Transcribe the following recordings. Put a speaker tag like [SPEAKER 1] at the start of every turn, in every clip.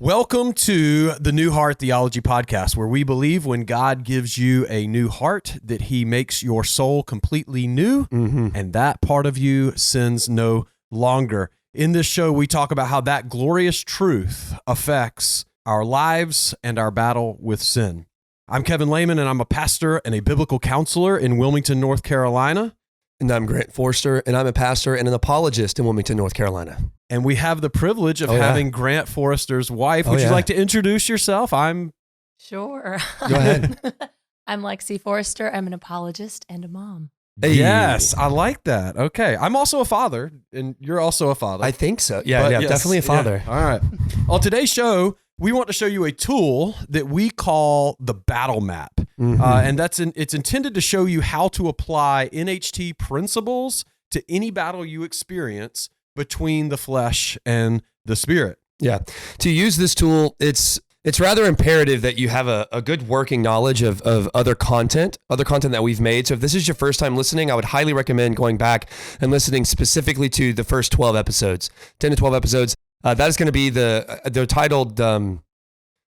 [SPEAKER 1] Welcome to the New Heart Theology podcast, where we believe when God gives you a new heart, that he makes your soul completely new, and that part of you sins no longer. In this show, we talk about how that glorious truth affects our lives and our battle with sin. I'm Kevin Laymon, and I'm a pastor and a biblical counselor in Wilmington, North Carolina.
[SPEAKER 2] And I'm Forrester, and I'm a pastor and an apologist in Wilmington, North Carolina.
[SPEAKER 1] And we have the privilege of having Grant Forrester's wife. Would you like to introduce yourself?
[SPEAKER 3] Sure.
[SPEAKER 2] Go ahead.
[SPEAKER 3] I'm Lexi Forrester. I'm an apologist and a mom.
[SPEAKER 1] Hey. Yes, I like that. Okay. I'm also a father, and you're also a father.
[SPEAKER 2] I think so. Yeah, yes, definitely a father.
[SPEAKER 1] Yeah. All right. On today's show, we want to show you a tool that we call the battle map. And it's intended to show you how to apply NHT principles to any battle you experience between the flesh and the spirit.
[SPEAKER 2] Yeah. To use this tool, it's rather imperative that you have a good working knowledge of other content that we've made. So if this is your first time listening, I would highly recommend going back and listening specifically to the first 12 episodes, 10 to 12 episodes. That is going to be they're titled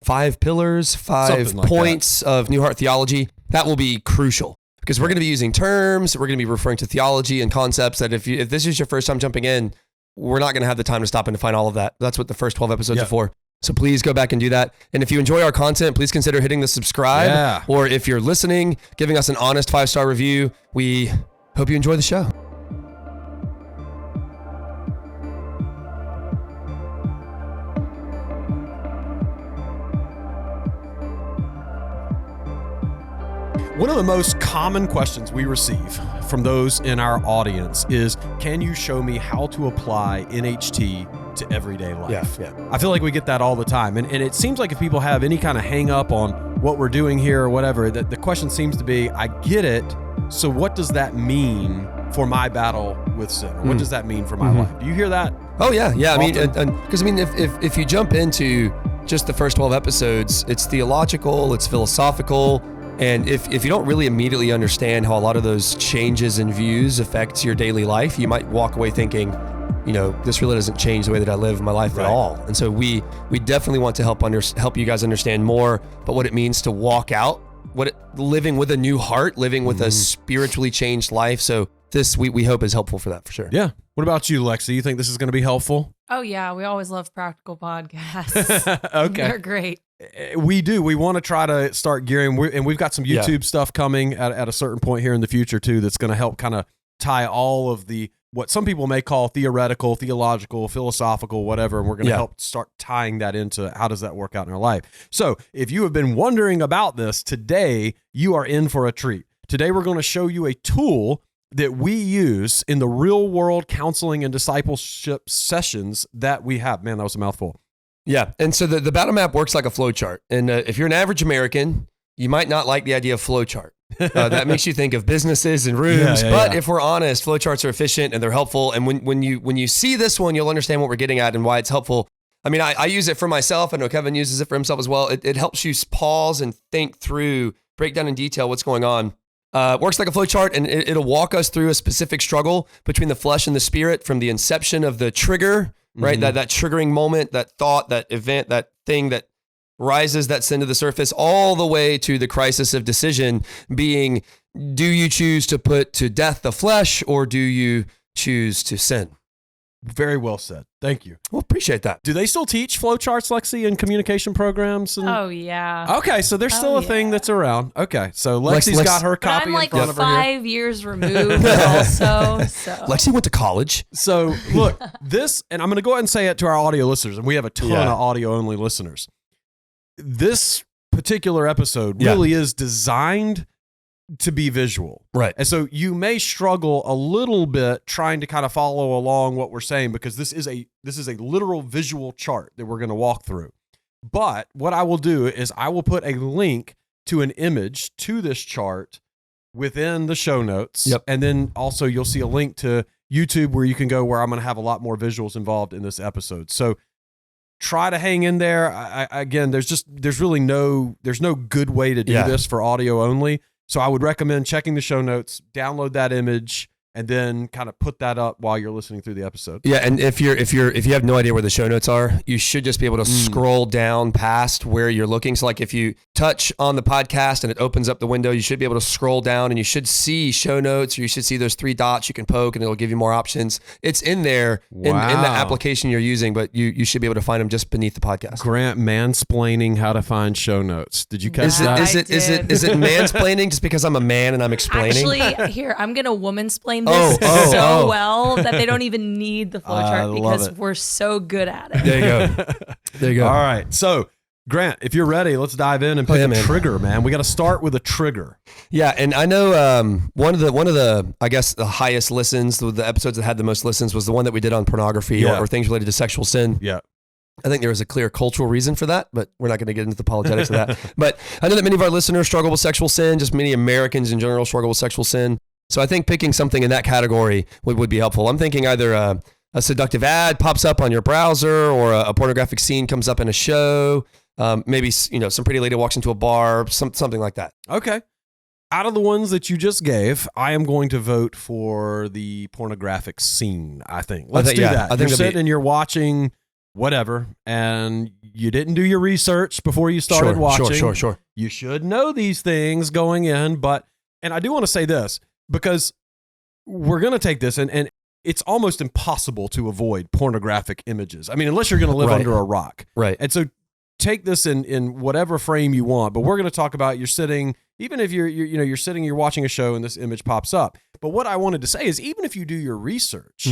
[SPEAKER 2] 5 Pillars, 5 Points of New Heart Theology. That will be crucial because we're going to be using terms, we're going to be referring to theology and concepts that if this is your first time jumping in, we're not going to have the time to stop and define all of that. That's what the first 12 episodes are for. So please go back and do that. And if you enjoy our content, please consider hitting the subscribe.
[SPEAKER 1] Yeah.
[SPEAKER 2] Or if you're listening, giving us an honest 5-star review. We hope you enjoy the show.
[SPEAKER 1] One of the most common questions we receive from those in our audience is, can you show me how to apply NHT to everyday life?
[SPEAKER 2] Yeah.
[SPEAKER 1] I feel like we get that all the time. And it seems like if people have any kind of hang up on what we're doing here or whatever, that the question seems to be, I get it. So what does that mean for my battle with sin? Or what does that mean for my life? Do you hear that?
[SPEAKER 2] Oh, yeah. Yeah.
[SPEAKER 1] Often?
[SPEAKER 2] If you jump into just the first 12 episodes, it's theological, it's philosophical. And if you don't really immediately understand how a lot of those changes in views affects your daily life, you might walk away thinking, this really doesn't change the way that I live my life at all. And so we definitely want to help you guys understand more about what it means to walk out, living with a new heart, living with a spiritually changed life. So this we hope is helpful for that, for sure.
[SPEAKER 1] Yeah. What about you, Lexi? You think this is going to be helpful?
[SPEAKER 3] Oh, yeah. We always love practical podcasts.
[SPEAKER 1] Okay.
[SPEAKER 3] They're great.
[SPEAKER 1] We do. We want to try to start gearing, and we've got some YouTube stuff coming at a certain point here in the future too that's going to help kind of tie all of what some people may call theoretical, theological, philosophical, whatever, and we're going to help start tying that into how does that work out in our life. So if you have been wondering about this, today you are in for a treat. Today we're going to show you a tool that we use in the real world counseling and discipleship sessions that we have. Man, that was a mouthful.
[SPEAKER 2] Yeah. And so the battle map works like a flow chart. And if you're an average American, you might not like the idea of flow chart. That makes you think of businesses and rooms. But if we're honest, flow charts are efficient and they're helpful. And when you see this one, you'll understand what we're getting at and why it's helpful. I mean, I use it for myself. I know Kevin uses it for himself as well. It helps you pause and think through, break down in detail what's going on. Works like a flow chart, and it'll walk us through a specific struggle between the flesh and the spirit from the inception of the trigger, right? That triggering moment, that thought, that event, that thing that rises that sin to the surface, all the way to the crisis of decision being, do you choose to put to death the flesh or do you choose to sin?
[SPEAKER 1] Very well said. Thank you.
[SPEAKER 2] Well, appreciate that.
[SPEAKER 1] Do they still teach flowcharts, Lexi, in communication programs?
[SPEAKER 3] Oh, yeah.
[SPEAKER 1] Okay, so there's still a thing that's around. Okay, so Lexi's got her copy in front of her here.
[SPEAKER 3] I'm like 5 years removed also. So.
[SPEAKER 2] Lexi went to college.
[SPEAKER 1] So look, this, and I'm going to go ahead and say it to our audio listeners, and we have a ton of audio-only listeners. This particular episode really is designed to be visual.
[SPEAKER 2] Right.
[SPEAKER 1] And so you may struggle a little bit trying to kind of follow along what we're saying because this is a literal visual chart that we're going to walk through. But what I will do is I will put a link to an image to this chart within the show notes.
[SPEAKER 2] Yep.
[SPEAKER 1] And then also you'll see a link to YouTube where you can go where I'm going to have a lot more visuals involved in this episode. So try to hang in there. Again, there's no good way to do this for audio only. So I would recommend checking the show notes, download that image, and then kind of put that up while you're listening through the episode.
[SPEAKER 2] Yeah, and if you have no idea where the show notes are, you should just be able to scroll down past where you're looking. So like if you touch on the podcast and it opens up the window, you should be able to scroll down and you should see show notes, or you should see those 3 dots you can poke and it'll give you more options. It's in there in the application you're using, but you should be able to find them just beneath the podcast.
[SPEAKER 1] Grant mansplaining how to find show notes. Did you catch that?
[SPEAKER 2] Is it mansplaining just because I'm a man and I'm explaining?
[SPEAKER 3] Actually, here, I'm going to womansplain this well that they don't even need the flowchart because we're so good at it.
[SPEAKER 2] There you go.
[SPEAKER 1] All right. So, Grant, if you're ready, let's dive in and pick a trigger, man. We got to start with a trigger.
[SPEAKER 2] Yeah, and I know one of the I guess the highest listens, the episodes that had the most listens was the one that we did on pornography or things related to sexual sin.
[SPEAKER 1] Yeah.
[SPEAKER 2] I think there was a clear cultural reason for that, but we're not going to get into the apologetics of that. But I know that many of our listeners struggle with sexual sin, just many Americans in general struggle with sexual sin. So I think picking something in that category would be helpful. I'm thinking either a seductive ad pops up on your browser or a pornographic scene comes up in a show. Maybe, some pretty lady walks into a bar, something like that.
[SPEAKER 1] Okay. Out of the ones that you just gave, I am going to vote for the pornographic scene, I think. Let's do that. I think you're sitting and you're watching whatever, and you didn't do your research before you started watching.
[SPEAKER 2] Sure.
[SPEAKER 1] You should know these things going in, and I do want to say this, because we're going to take this, and it's almost impossible to avoid pornographic images. I mean, unless you're going to live under a rock.
[SPEAKER 2] Right.
[SPEAKER 1] And so take this in whatever frame you want, but we're going to talk about you're sitting, even if you're sitting, you're watching a show and this image pops up. But what I wanted to say is even if you do your research,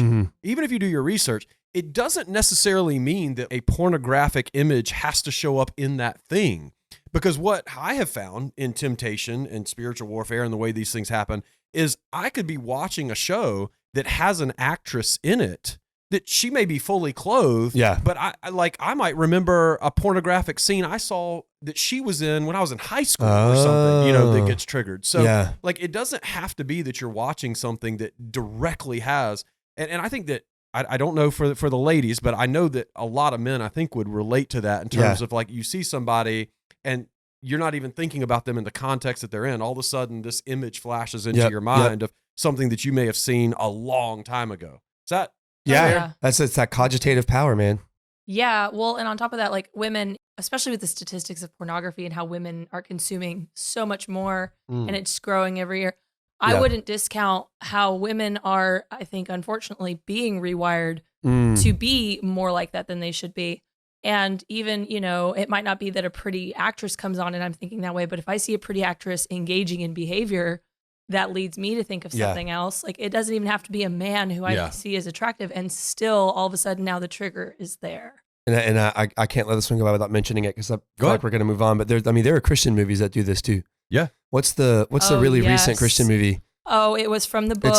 [SPEAKER 1] it doesn't necessarily mean that a pornographic image has to show up in that thing. Because what I have found in temptation and spiritual warfare and the way these things happen is I could be watching a show that has an actress in it that she may be fully clothed, but I might remember a pornographic scene I saw that she was in when I was in high school or something, that gets triggered. So it doesn't have to be that you're watching something that directly has, and I think that, I don't know for the ladies, but I know that a lot of men I think would relate to that in terms of like you see somebody and you're not even thinking about them in the context that they're in. All of a sudden this image flashes into your mind of something that you may have seen a long time ago. Is that?
[SPEAKER 2] Yeah. It's that cogitative power, man.
[SPEAKER 3] Yeah. Well, and on top of that, like women, especially with the statistics of pornography and how women are consuming so much more and it's growing every year. I wouldn't discount how women are, I think, unfortunately, being rewired to be more like that than they should be. And even, it might not be that a pretty actress comes on and I'm thinking that way, but if I see a pretty actress engaging in behavior that leads me to think of something else, like it doesn't even have to be a man who I see as attractive, and still all of a sudden now the trigger is there.
[SPEAKER 2] And I can't let this one go by without mentioning it because I feel like we're going to move on. But there are Christian movies that do this too.
[SPEAKER 1] Yeah.
[SPEAKER 2] What's the really recent Christian movie?
[SPEAKER 3] Oh, it was from the book.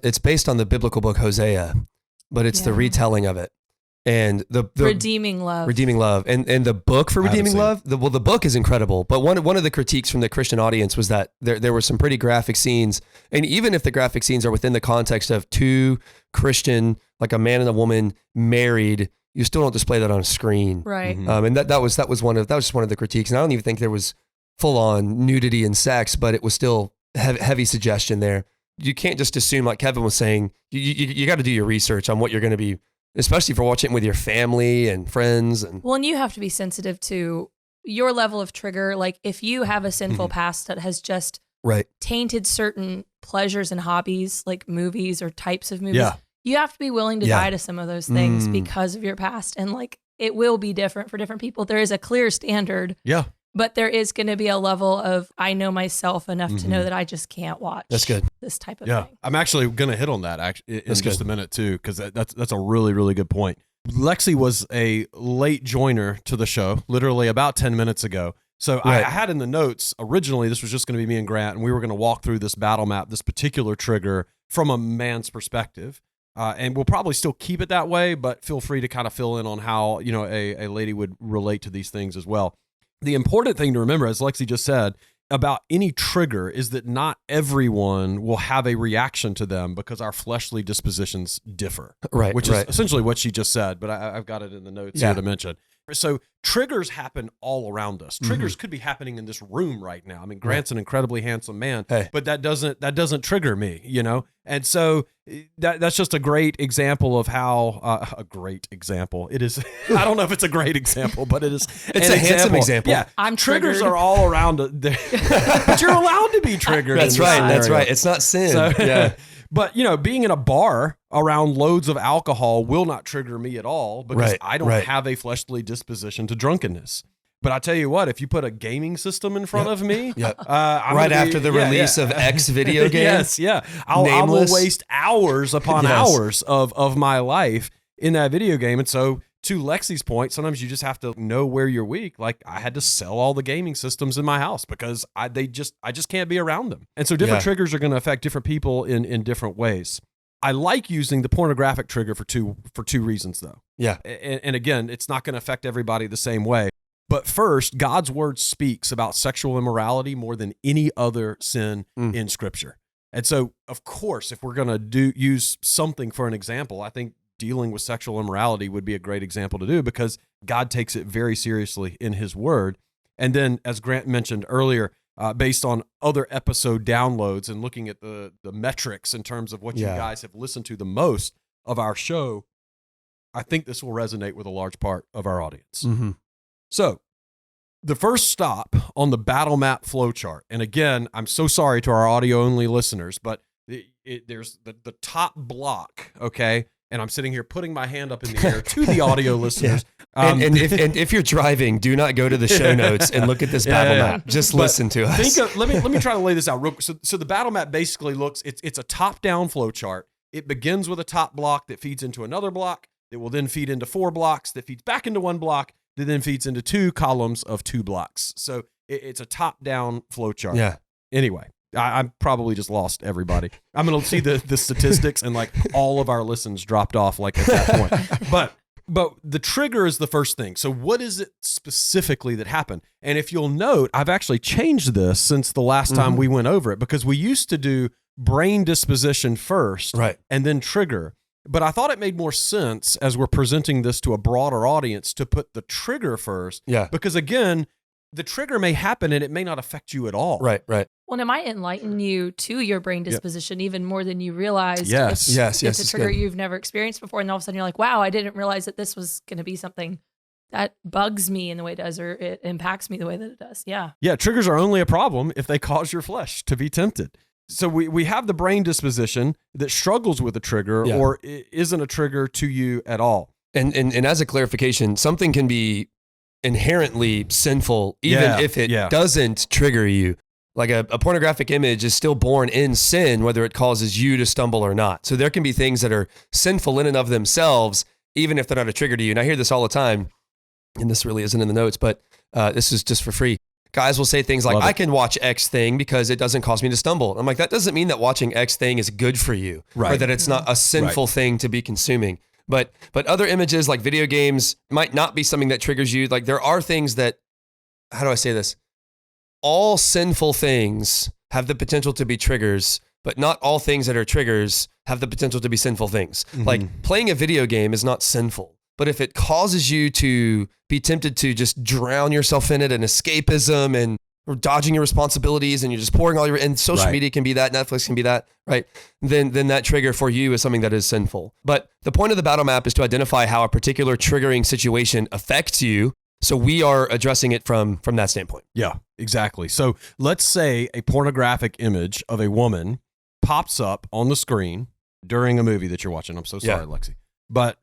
[SPEAKER 2] It's based on the biblical book Hosea, but it's the retelling of it. And the
[SPEAKER 3] Redeeming Love.
[SPEAKER 2] And the book for Redeeming Love, the book is incredible. But one of the critiques from the Christian audience was that there were some pretty graphic scenes. And even if the graphic scenes are within the context of two Christian, like a man and a woman married, you still don't display that on a screen.
[SPEAKER 3] Right.
[SPEAKER 2] And that was just one of the critiques. And I don't even think there was full on nudity and sex, but it was still heavy suggestion there. You can't just assume, like Kevin was saying, you got to do your research on what you're going to be, especially for watching it with your family and friends. And
[SPEAKER 3] you have to be sensitive to your level of trigger. Like if you have a sinful past that has just tainted certain pleasures and hobbies, like movies or types of movies, you have to be willing to die to some of those things because of your past. And like, it will be different for different people. There is a clear standard.
[SPEAKER 1] Yeah.
[SPEAKER 3] But there is going to be a level of, I know myself enough to know that I just can't watch this type of thing.
[SPEAKER 1] I'm actually going to hit on that in just a minute too, because that's a really, really good point. Lexi was a late joiner to the show, literally about 10 minutes ago. So I had in the notes, originally this was just going to be me and Grant, and we were going to walk through this battle map, this particular trigger from a man's perspective. And we'll probably still keep it that way, but feel free to kind of fill in on how, a lady would relate to these things as well. The important thing to remember, as Lexi just said, about any trigger is that not everyone will have a reaction to them because our fleshly dispositions differ.
[SPEAKER 2] Right.
[SPEAKER 1] Which is essentially what she just said, but I've got it in the notes here to mention. So triggers happen all around us. Triggers could be happening in this room right now. I mean, Grant's an incredibly handsome man, but that doesn't trigger me, you know? And so that's just a great example of how a great example. It is. I don't know if it's a great example, but it is.
[SPEAKER 2] It's a handsome example.
[SPEAKER 1] Yeah,
[SPEAKER 3] I'm
[SPEAKER 1] triggers
[SPEAKER 3] triggered.
[SPEAKER 1] are all around. But you're allowed to be triggered.
[SPEAKER 2] That's right. That's right. It's not sin.
[SPEAKER 1] So,
[SPEAKER 2] yeah.
[SPEAKER 1] But, you know, being in a bar around loads of alcohol will not trigger me at all because I don't have a fleshly disposition to drunkenness. But I tell you what, if you put a gaming system in front of me,
[SPEAKER 2] right after the release of X video game,
[SPEAKER 1] I will waste hours upon hours of my life in that video game. And so, to Lexi's point, sometimes you just have to know where you're weak. Like I had to sell all the gaming systems in my house because I just can't be around them. And so different triggers are going to affect different people in different ways. I like using the pornographic trigger for two reasons though.
[SPEAKER 2] Yeah.
[SPEAKER 1] And again, it's not going to affect everybody the same way. But first, God's word speaks about sexual immorality more than any other sin in Scripture. And so, of course, if we're going to use something for an example, I think dealing with sexual immorality would be a great example to do because God takes it very seriously in his word. And then, as Grant mentioned earlier, based on other episode downloads and looking at the metrics in terms of what you guys have listened to the most of our show, I think this will resonate with a large part of our audience.
[SPEAKER 2] Mm-hmm.
[SPEAKER 1] So the first stop on the battle map flowchart, and again, I'm so sorry to our audio-only listeners, but there's the top block, okay? And I'm sitting here putting my hand up in the air to the audio listeners.
[SPEAKER 2] And if you're driving, do not go to the show notes and look at this battle map. Just listen to us.
[SPEAKER 1] Let me try to lay this out real quick. So the battle map basically looks, it's a top-down flow chart. It begins with a top block that feeds into another block that will then feed into 4 blocks that feeds back into 1 block that then feeds into 2 columns of 2 blocks. So it's a top-down flow chart.
[SPEAKER 2] Yeah.
[SPEAKER 1] Anyway. I probably just lost everybody. I'm going to see the statistics and like all of our listens dropped off like at that point. But the trigger is the first thing. So what is it specifically that happened? And if you'll note, I've actually changed this since the last time we went over it because we used to do brain disposition first and then trigger. But I thought it made more sense as we're presenting this to a broader audience to put the trigger first.
[SPEAKER 2] Yeah.
[SPEAKER 1] Because again, the trigger may happen and it may not affect you at all.
[SPEAKER 2] Right.
[SPEAKER 3] Well, it might enlighten you to your brain disposition even more than you realized.
[SPEAKER 1] Yes.
[SPEAKER 3] It's a trigger you've never experienced before. And all of a sudden you're like, wow, I didn't realize that this was going to be something that bugs me in the way it does, or it impacts me the way that it does. Yeah.
[SPEAKER 1] Yeah. Triggers are only a problem if they cause your flesh to be tempted. So we have the brain disposition that struggles with a trigger or isn't a trigger to you at all.
[SPEAKER 2] And as a clarification, something can be inherently sinful even if it doesn't trigger you. Like a pornographic image is still born in sin, whether it causes you to stumble or not. So there can be things that are sinful in and of themselves, even if they're not a trigger to you. And I hear this all the time, and this really isn't in the notes, but this is just for free. Guys will say things like, I can watch X thing because it doesn't cause me to stumble. I'm like, that doesn't mean that watching X thing is good for you, or that it's not a sinful thing to be consuming. But other images like video games might not be something that triggers you. Like there are things that, how do I say this? All sinful things have the potential to be triggers, but not all things that are triggers have the potential to be sinful things. Like playing a video game is not sinful, but if it causes you to be tempted to just drown yourself in it and escapism and dodging your responsibilities and you're just pouring all your, and social media can be that, Netflix can be that, right? Then that trigger for you is something that is sinful. But the point of the battle map is to identify how a particular triggering situation affects you. So we are addressing it from that standpoint.
[SPEAKER 1] Yeah, exactly. So let's say a pornographic image of a woman pops up on the screen during a movie that you're watching. I'm so sorry, Lexi. But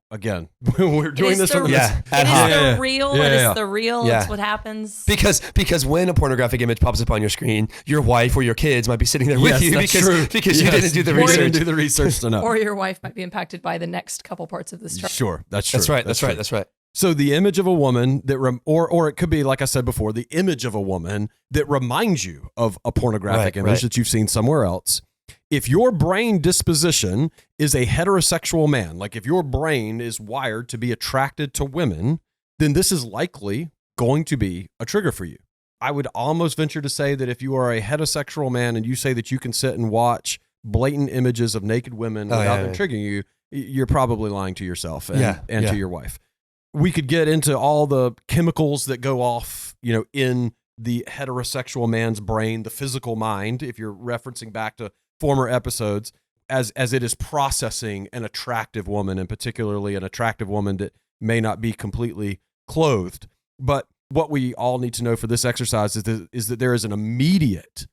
[SPEAKER 1] again, we're doing this from
[SPEAKER 3] It is the real. It is the real. It's what happens.
[SPEAKER 2] Because when a pornographic image pops up on your screen, your wife or your kids might be sitting there with you because you didn't do the research.
[SPEAKER 1] You didn't do the research enough.
[SPEAKER 3] Or your wife might be impacted by the next couple parts of this chart.
[SPEAKER 1] Sure, that's true.
[SPEAKER 2] That's right.
[SPEAKER 1] So the image of a woman that, or it could be, like I said before, the image of a woman that reminds you of a pornographic image that you've seen somewhere else. If your brain disposition is a heterosexual man, like if your brain is wired to be attracted to women, then this is likely going to be a trigger for you. I would almost venture to say that if you are a heterosexual man and you say that you can sit and watch blatant images of naked women without them triggering you, you're probably lying to yourself and to your wife. we could get into all the chemicals that go off, in the heterosexual man's brain, the physical mind, if you're referencing back to former episodes, as it is processing an attractive woman, and particularly an attractive woman that may not be completely clothed. But what we all need to know for this exercise is that there is an immediate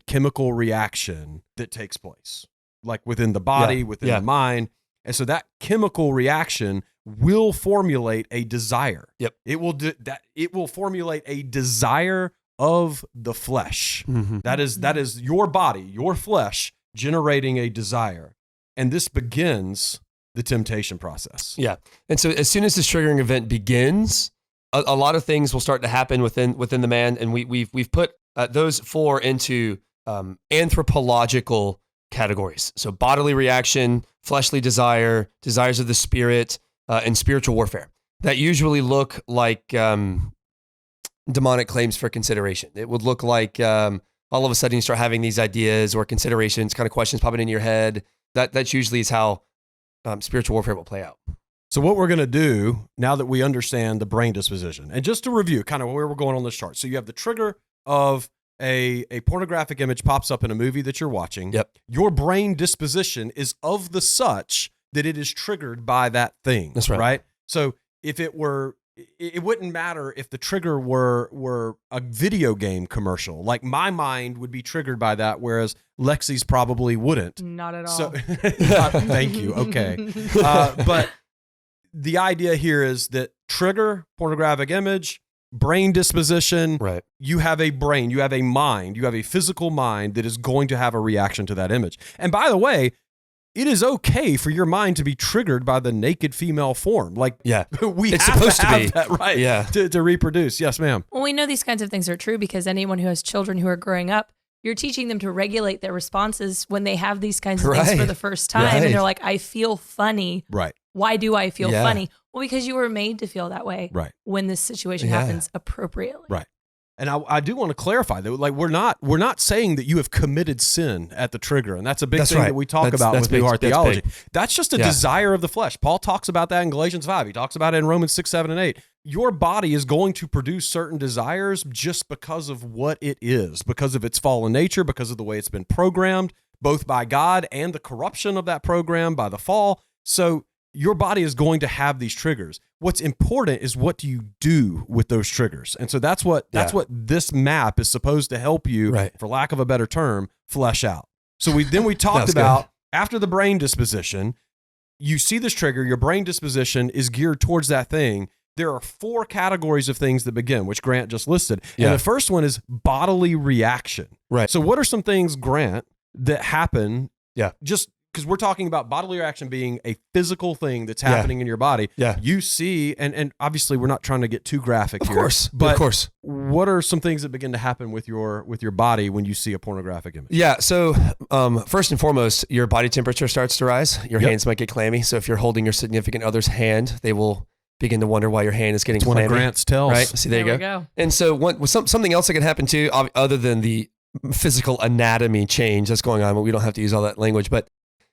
[SPEAKER 1] chemical reaction that takes place, like within the body, within the mind. And so that chemical reaction will formulate a desire.
[SPEAKER 2] Yep.
[SPEAKER 1] It will formulate a desire of the flesh.
[SPEAKER 2] Mm-hmm.
[SPEAKER 1] That is your body, your flesh generating a desire. And this begins the temptation process.
[SPEAKER 2] Yeah. And so as soon as this triggering event begins, a lot of things will start to happen within the man. And we've put those 4 into anthropological categories. So bodily reaction, fleshly desire, desires of the spirit, and spiritual warfare that usually look like demonic claims for consideration. It would look like all of a sudden you start having these ideas or considerations, kind of questions popping into your head. That's usually is how spiritual warfare will play out.
[SPEAKER 1] So what we're going to do now that we understand the brain disposition, and just to review kind of where we're going on this chart. So you have the trigger of a pornographic image pops up in a movie that you're watching.
[SPEAKER 2] Yep.
[SPEAKER 1] Your brain disposition is of the such that it is triggered by that thing.
[SPEAKER 2] That's right.
[SPEAKER 1] Right? So if it wouldn't matter if the trigger were a video game commercial. Like my mind would be triggered by that, whereas Lexi's probably wouldn't.
[SPEAKER 3] Not at all.
[SPEAKER 1] So thank you. Okay. But the idea here is that trigger, pornographic image, brain disposition,
[SPEAKER 2] right?
[SPEAKER 1] You have a brain, you have a mind, you have a physical mind that is going to have a reaction to that image. And by the way, it is okay for your mind to be triggered by the naked female form. Like, it's supposed to have that right to reproduce. Yes, ma'am.
[SPEAKER 3] Well, we know these kinds of things are true because anyone who has children who are growing up, you're teaching them to regulate their responses when they have these kinds of things for the first time. And they're like, I feel funny.
[SPEAKER 1] Right.
[SPEAKER 3] Why do I feel funny? Well, because you were made to feel that way when this situation happens appropriately.
[SPEAKER 1] Right. And I do want to clarify that, like, we're not saying that you have committed sin at the trigger, and that's a big thing that we talk about with New Heart Theology. That's just a desire of the flesh. Paul talks about that in Galatians 5. He talks about it in Romans 6, 7, and 8. Your body is going to produce certain desires just because of what it is, because of its fallen nature, because of the way it's been programmed, both by God and the corruption of that program by the fall. So your body is going to have these triggers. What's important is what do you do with those triggers? And so that's what this map is supposed to help you, for lack of a better term, flesh out. So we talked about after the brain disposition, you see this trigger, your brain disposition is geared towards that thing. There are 4 categories of things that begin, which Grant just listed. And the first one is bodily reaction. Right. So what are some things, Grant, that happen just because we're talking about bodily reaction being a physical thing that's happening in your body. Yeah. You see, and obviously we're not trying to get too graphic here. Of course. What are some things that begin to happen with your body when you see a pornographic image?
[SPEAKER 2] Yeah. So first and foremost, your body temperature starts to rise. Your hands might get clammy. So if you're holding your significant other's hand, they will begin to wonder why your hand is getting clammy.
[SPEAKER 1] One of Grant's tells.
[SPEAKER 2] Right. See, there you go. And so something else that can happen too, other than the physical anatomy change that's going on, but we don't have to use all that language, but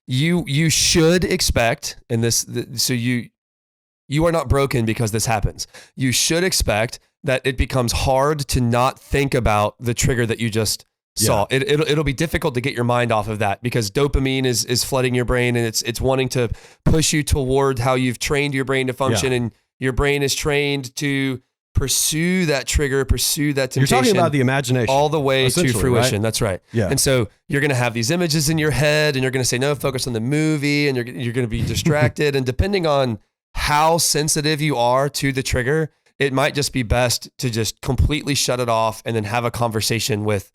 [SPEAKER 2] you should expect, and so you are not broken because this happens. You should expect that it becomes hard to not think about the trigger that you just saw. It'll be difficult to get your mind off of that because dopamine is flooding your brain and it's wanting to push you toward how you've trained your brain to function, and your brain is trained to pursue that trigger, pursue that temptation.
[SPEAKER 1] You're talking about the imagination.
[SPEAKER 2] All the way to fruition. Right? That's right.
[SPEAKER 1] Yeah.
[SPEAKER 2] And so you're going to have these images in your head and you're going to say, no, focus on the movie, and you're going to be distracted. And depending on how sensitive you are to the trigger, it might just be best to just completely shut it off and then have a conversation with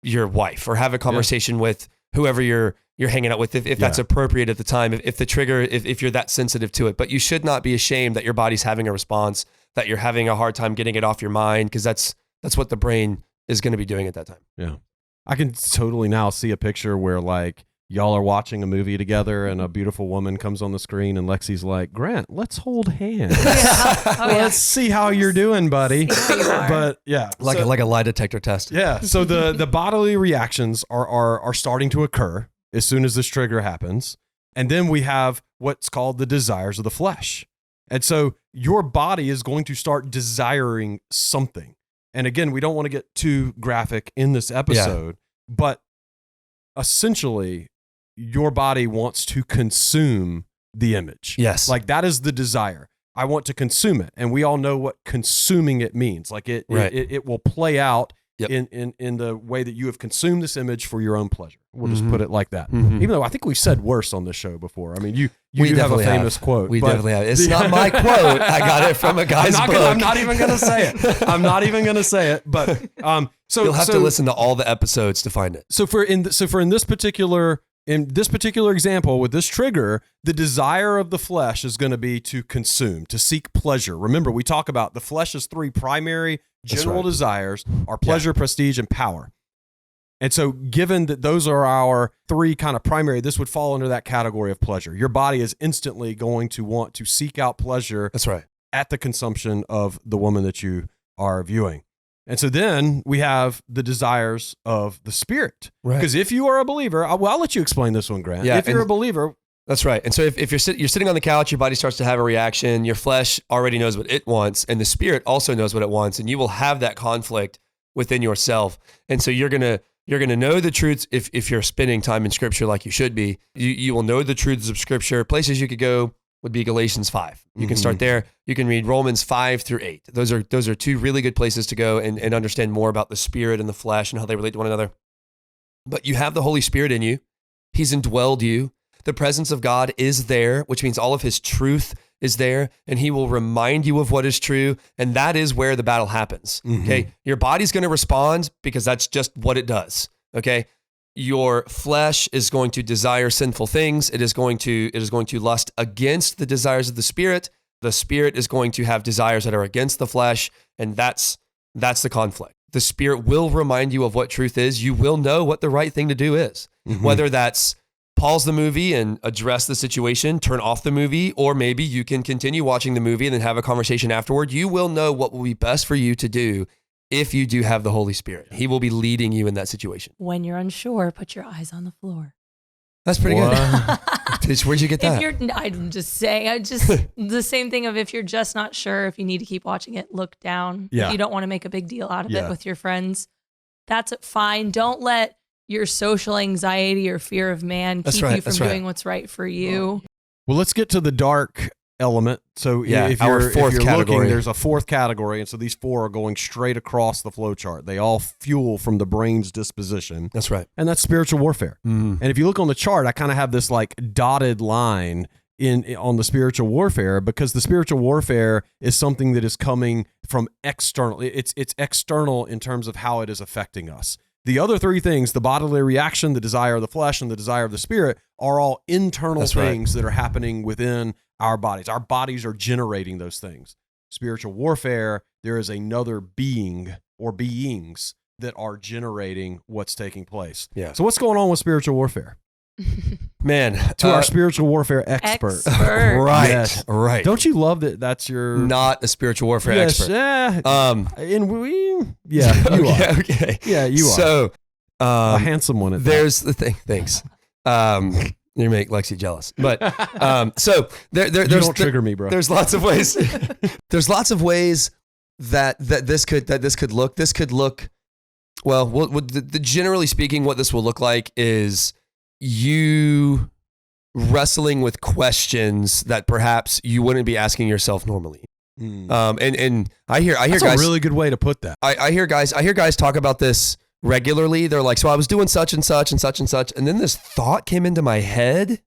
[SPEAKER 2] your wife or have a conversation with whoever you're hanging out with, if that's appropriate at the time, if the trigger, if you're that sensitive to it. But you should not be ashamed that your body's having a response, that you're having a hard time getting it off your mind, because that's what the brain is going to be doing at that time.
[SPEAKER 1] Yeah. I can totally now see a picture where like y'all are watching a movie together and a beautiful woman comes on the screen and Lexi's like, Grant, let's hold hands. Let's see how you're doing, buddy. But
[SPEAKER 2] like a lie detector test.
[SPEAKER 1] Yeah. So the bodily reactions are starting to occur as soon as this trigger happens. And then we have what's called the desires of the flesh. And so your body is going to start desiring something. And again, we don't want to get too graphic in this episode, but essentially your body wants to consume the image.
[SPEAKER 2] Yes.
[SPEAKER 1] Like that is the desire. I want to consume it. And we all know what consuming it means. Like it will play out in the way that you have consumed this image for your own pleasure. We'll just put it like that. Even though I think we've said worse on this show before. I mean, you do have a famous quote.
[SPEAKER 2] We definitely have. It's not my quote. I got it from a guy's book.
[SPEAKER 1] I'm not even going to say it. I'm not even going to say it. But so
[SPEAKER 2] you'll have to listen to all the episodes to find it.
[SPEAKER 1] So in this particular example with this trigger, the desire of the flesh is going to be to consume, to seek pleasure. Remember, we talk about the flesh's three primary general desires are pleasure, prestige, and power. And so given that those are our three kind of primary, this would fall under that category of pleasure. Your body is instantly going to want to seek out pleasure at the consumption of the woman that you are viewing. And so then we have the desires of the spirit. Because if you are a believer, I'll let you explain this one, Grant. If you're a believer.
[SPEAKER 2] That's right. And so if you're sitting on the couch, your body starts to have a reaction, your flesh already knows what it wants, and the spirit also knows what it wants, and you will have that conflict within yourself. And so you're going to know the truths if you're spending time in Scripture like you should be. You will know the truths of Scripture. Places you could go would be Galatians 5. You can start there. You can read Romans 5 through 8. Those are two really good places to go and understand more about the spirit and the flesh and how they relate to one another. But you have the Holy Spirit in you. He's indwelled you. The presence of God is there, which means all of his truth is there, and he will remind you of what is true, and that is where the battle happens, okay? Your body's going to respond because that's just what it does, okay? Your flesh is going to desire sinful things. It is going to lust against the desires of the spirit. The spirit is going to have desires that are against the flesh, and that's the conflict. The spirit will remind you of what truth is. You will know what the right thing to do is, whether that's pause the movie and address the situation, turn off the movie, or maybe you can continue watching the movie and then have a conversation afterward. You will know what will be best for you to do if you do have the Holy Spirit. He will be leading you in that situation.
[SPEAKER 3] When you're unsure, put your eyes on the floor.
[SPEAKER 2] That's pretty good. Where'd you get that?
[SPEAKER 3] I'm just saying, the same thing of if you're just not sure, if you need to keep watching it, look down.
[SPEAKER 1] Yeah.
[SPEAKER 3] If you don't want to make a big deal out of it with your friends, that's fine. Don't let your social anxiety or fear of man keep you from doing what's right for you.
[SPEAKER 1] Well, let's get to the dark element. So if you're looking, there's a fourth category. And so these four are going straight across the flow chart. They all fuel from the brain's disposition.
[SPEAKER 2] That's right.
[SPEAKER 1] And that's spiritual warfare. And if you look on the chart, I kind of have this like dotted line on the spiritual warfare, because the spiritual warfare is something that is coming from external. It's external in terms of how it is affecting us. The other three things, the bodily reaction, the desire of the flesh, and the desire of the spirit, are all internal things that are happening within our bodies. Our bodies are generating those things. Spiritual warfare, there is another being or beings that are generating what's taking place.
[SPEAKER 2] Yeah.
[SPEAKER 1] So what's going on with spiritual warfare?
[SPEAKER 2] Man,
[SPEAKER 1] to our spiritual warfare expert.
[SPEAKER 2] Right.
[SPEAKER 1] Yes.
[SPEAKER 2] Right.
[SPEAKER 1] Don't you love that that's your...
[SPEAKER 2] Not a spiritual warfare expert.
[SPEAKER 1] And you are.
[SPEAKER 2] Okay.
[SPEAKER 1] Yeah, you are.
[SPEAKER 2] So,
[SPEAKER 1] a handsome one at
[SPEAKER 2] there's the thing. Thanks. You make Lexi jealous. But so there's
[SPEAKER 1] don't trigger me, bro.
[SPEAKER 2] There's lots of ways. There's lots of ways that this could look. This could look well. Generally speaking, what this will look like is you wrestling with questions that perhaps you wouldn't be asking yourself normally. And I hear
[SPEAKER 1] That's
[SPEAKER 2] guys.
[SPEAKER 1] a really good way to put that.
[SPEAKER 2] I hear guys talk about this regularly. They're like, so I was doing such and such and such and such, and then this thought came into my head,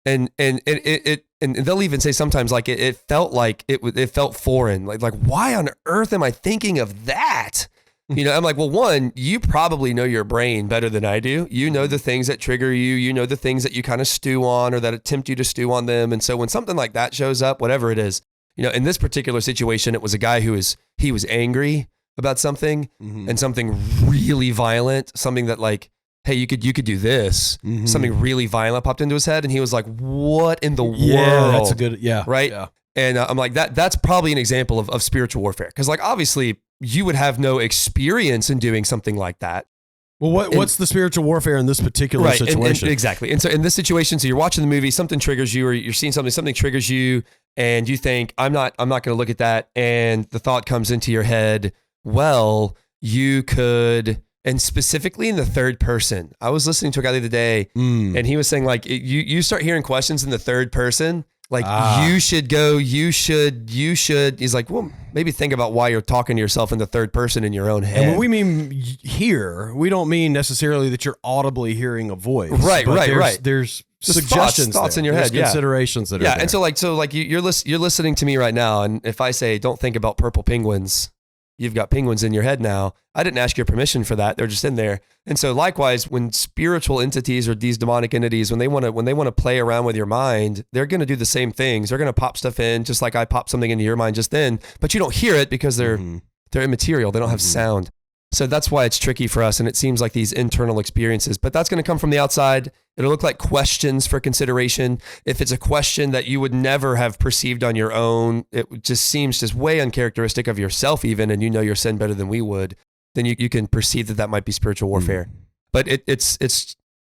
[SPEAKER 2] and they'll even say sometimes like it felt like it felt foreign. Like why on earth am I thinking of that? You know, I'm like, well, one, you probably know your brain better than I do. You know the things that trigger you. You know the things that you kind of stew on or that tempt you to stew on them. And so when something like that shows up, whatever it is, you know, in this particular situation, it was a guy who was angry about something and something really violent, something that like, hey, you could do this. Something really violent popped into his head, and he was like, what in the world?
[SPEAKER 1] Yeah, that's a good,
[SPEAKER 2] right?
[SPEAKER 1] Yeah.
[SPEAKER 2] And I'm like, that's probably an example of spiritual warfare. Because like, obviously, you would have no experience in doing something like that.
[SPEAKER 1] Well, what's the spiritual warfare in this particular situation?
[SPEAKER 2] Exactly. And so in this situation, so you're watching the movie, something triggers you, or you're seeing something triggers you, and you think, I'm not going to look at that. And the thought comes into your head, well, you could, and specifically in the third person. I was listening to a guy the other day, and he was saying, like, you start hearing questions in the third person, like, you should go, you should. He's like, well, maybe think about why you're talking to yourself in the third person in your own head.
[SPEAKER 1] And when we mean hear, we don't mean necessarily that you're audibly hearing a voice.
[SPEAKER 2] Right.
[SPEAKER 1] There's
[SPEAKER 2] just
[SPEAKER 1] suggestions,
[SPEAKER 2] thoughts in your head,
[SPEAKER 1] considerations that are there.
[SPEAKER 2] And so you're listening to me right now, and if I say, don't think about purple penguins, you've got penguins in your head now. I didn't ask your permission for that. They're just in there. And so likewise, when spiritual entities or these demonic entities, when they want to play around with your mind, they're going to do the same things. They're going to pop stuff in, just like I popped something into your mind just then, but you don't hear it because they're immaterial. They don't have sound. So that's why it's tricky for us. And it seems like these internal experiences, but that's going to come from the outside. It'll look like questions for consideration. If it's a question that you would never have perceived on your own, it just seems just way uncharacteristic of yourself even, and you know your sin better than we would, then you can perceive that might be spiritual warfare. But it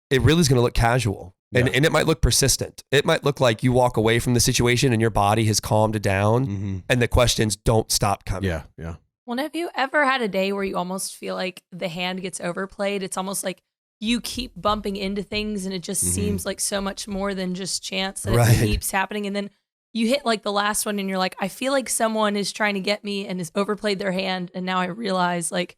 [SPEAKER 2] really is going to look casual. And it might look persistent. It might look like you walk away from the situation and your body has calmed down and the questions don't stop coming.
[SPEAKER 1] Yeah.
[SPEAKER 3] Well, have you ever had a day where you almost feel like the hand gets overplayed? It's almost like you keep bumping into things and it just seems like so much more than just chance that it keeps happening. And then you hit like the last one and you're like, I feel like someone is trying to get me and has overplayed their hand. And now I realize like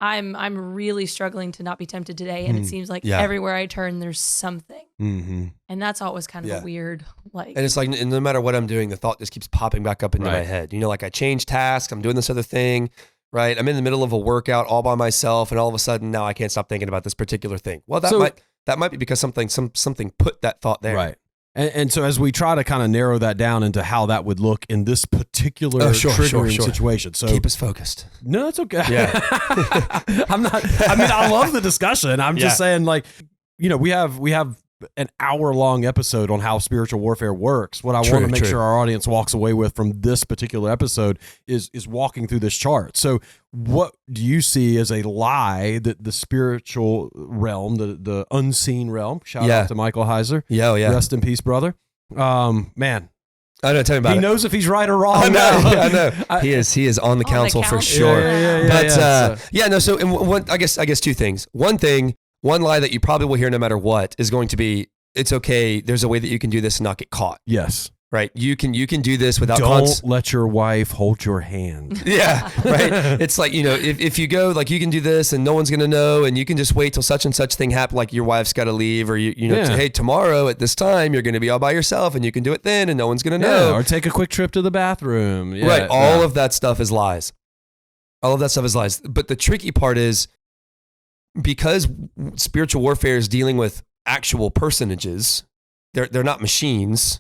[SPEAKER 3] I'm really struggling to not be tempted today. And it seems like everywhere I turn, there's something. And that's always kind of a weird, like.
[SPEAKER 2] And it's like, no matter what I'm doing, the thought just keeps popping back up into my head. You know, like I change tasks, I'm doing this other thing, right? I'm in the middle of a workout all by myself. And all of a sudden now I can't stop thinking about this particular thing. Well, that might be because something put that thought there.
[SPEAKER 1] Right. And so as we try to kind of narrow that down into how that would look in this particular triggering situation. So
[SPEAKER 2] keep us focused.
[SPEAKER 1] No, it's okay.
[SPEAKER 2] Yeah.
[SPEAKER 1] I love the discussion. I'm just saying, like, you know, we have an hour-long episode on how spiritual warfare works. What I want to make sure our audience walks away with from this particular episode is walking through this chart. So what do you see as a lie that the spiritual realm, the unseen realm, shout out to Michael Heiser.
[SPEAKER 2] Yeah.
[SPEAKER 1] Rest in peace, brother. Man.
[SPEAKER 2] I know, tell me about it.
[SPEAKER 1] He knows if he's right or wrong.
[SPEAKER 2] I know. He is on the council for sure. So I guess two things. One lie that you probably will hear no matter what is going to be, it's okay, there's a way that you can do this and not get caught.
[SPEAKER 1] Yes.
[SPEAKER 2] Right? You can do this without...
[SPEAKER 1] Don't let your wife hold your hand.
[SPEAKER 2] Yeah, right? It's like, you know, if you go, like, you can do this and no one's going to know, and you can just wait till such and such thing happen, like your wife's got to leave, or, hey, tomorrow at this time, you're going to be all by yourself and you can do it then and no one's going to know.
[SPEAKER 1] Or take a quick trip to the bathroom. Yeah,
[SPEAKER 2] right. All of that stuff is lies. But the tricky part is, because spiritual warfare is dealing with actual personages, they're not machines.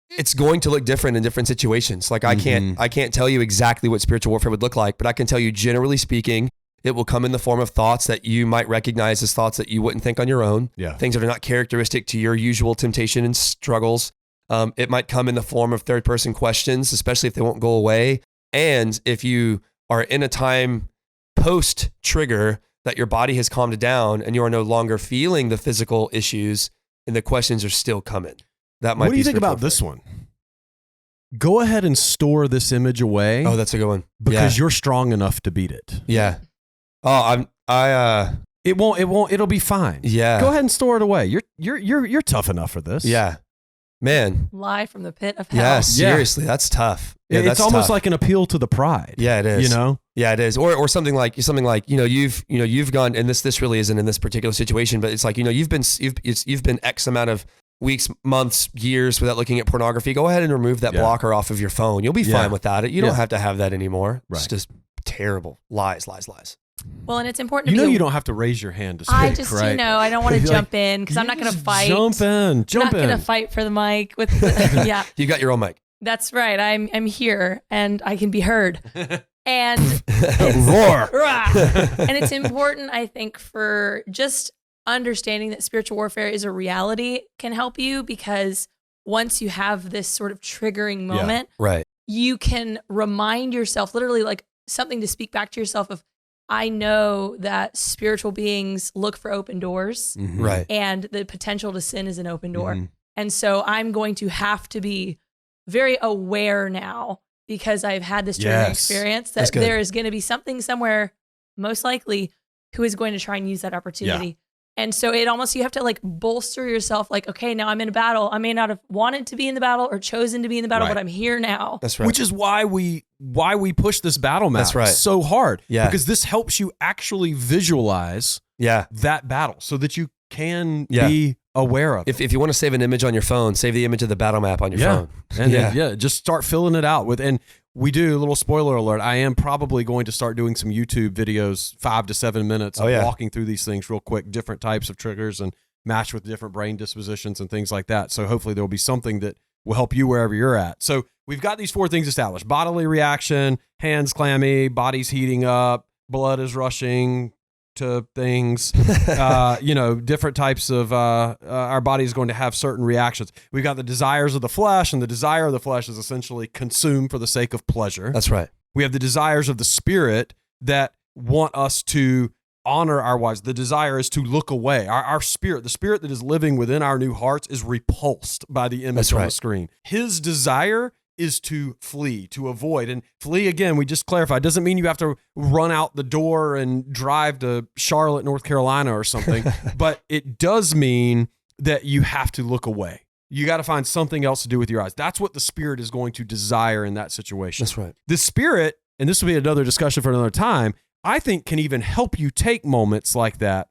[SPEAKER 2] It's going to look different in different situations. Like I can't tell you exactly what spiritual warfare would look like, but I can tell you, generally speaking, it will come in the form of thoughts that you might recognize as thoughts that you wouldn't think on your own. Yeah. Things that are not characteristic to your usual temptation and struggles. It might come in the form of third person questions, especially if they won't go away. And if you are in a time post trigger that your body has calmed down and you are no longer feeling the physical issues and the questions are still coming. That might be.
[SPEAKER 1] What do you think about this one? Go ahead and store this image away.
[SPEAKER 2] Oh, that's a good one.
[SPEAKER 1] Because you're strong enough to beat it.
[SPEAKER 2] Yeah. Oh,
[SPEAKER 1] it won't, it'll be fine.
[SPEAKER 2] Yeah.
[SPEAKER 1] Go ahead and store it away. You're tough enough for this.
[SPEAKER 2] Yeah. Man.
[SPEAKER 3] Lie from the pit of hell.
[SPEAKER 2] Yeah, seriously, that's tough. Yeah,
[SPEAKER 1] it's almost like an appeal to the pride.
[SPEAKER 2] Yeah, it is.
[SPEAKER 1] You know?
[SPEAKER 2] Yeah, it is. Or something like you've gone, and this really isn't in this particular situation, but it's like, you've been X amount of weeks, months, years without looking at pornography. Go ahead and remove that blocker off of your phone. You'll be fine without it. You don't have to have that anymore. Right. It's just terrible. Lies.
[SPEAKER 3] Well, and it's important to
[SPEAKER 1] you don't have to raise your hand to speak, right?
[SPEAKER 3] I don't want to jump in because I'm not going to fight.
[SPEAKER 1] Jump in.
[SPEAKER 3] I'm not going to fight for the mic with
[SPEAKER 2] You got your own mic.
[SPEAKER 3] That's right. I'm here and I can be heard. And
[SPEAKER 1] roar.
[SPEAKER 3] And it's important, I think, for just understanding that spiritual warfare is a reality can help you, because once you have this sort of triggering moment,
[SPEAKER 2] right,
[SPEAKER 3] you can remind yourself, literally like something to speak back to yourself of, I know that spiritual beings look for open doors,
[SPEAKER 2] Right.
[SPEAKER 3] and the potential to sin is an open door. And so I'm going to have to be very aware now, because I've had this triggering experience, that there is going to be something somewhere, most likely, who is going to try and use that opportunity. Yeah. And so it almost, you have to like bolster yourself, like, okay, now I'm in a battle. I may not have wanted to be in the battle or chosen to be in the battle, but I'm here now.
[SPEAKER 2] That's right.
[SPEAKER 1] Which is why we push this battle map so hard. Yeah. Because this helps you actually visualize that battle so that you can be aware of it.
[SPEAKER 2] If you want to save an image on your phone, save the image of the battle map on your phone.
[SPEAKER 1] And then, just start filling it out with, and we do a little spoiler alert. I am probably going to start doing some YouTube videos, 5 to 7 minutes, walking through these things real quick, different types of triggers and match with different brain dispositions and things like that. So hopefully there'll be something that will help you wherever you're at. So we've got these 4 things established: bodily reaction, hands clammy, body's heating up, blood is rushing to things, different types of, our body is going to have certain reactions. We've got the desires of the flesh, and the desire of the flesh is essentially consumed for the sake of pleasure.
[SPEAKER 2] That's right.
[SPEAKER 1] We have the desires of the spirit that want us to honor our wives. The desire is to look away. Our spirit, the spirit that is living within our new hearts, is repulsed by the image on the screen. His desire is to flee, to avoid. And flee, again, we just clarified, doesn't mean you have to run out the door and drive to Charlotte, North Carolina or something, but it does mean that you have to look away. You got to find something else to do with your eyes. That's what the spirit is going to desire in that situation.
[SPEAKER 2] That's right.
[SPEAKER 1] The spirit, and this will be another discussion for another time, I think can even help you take moments like that.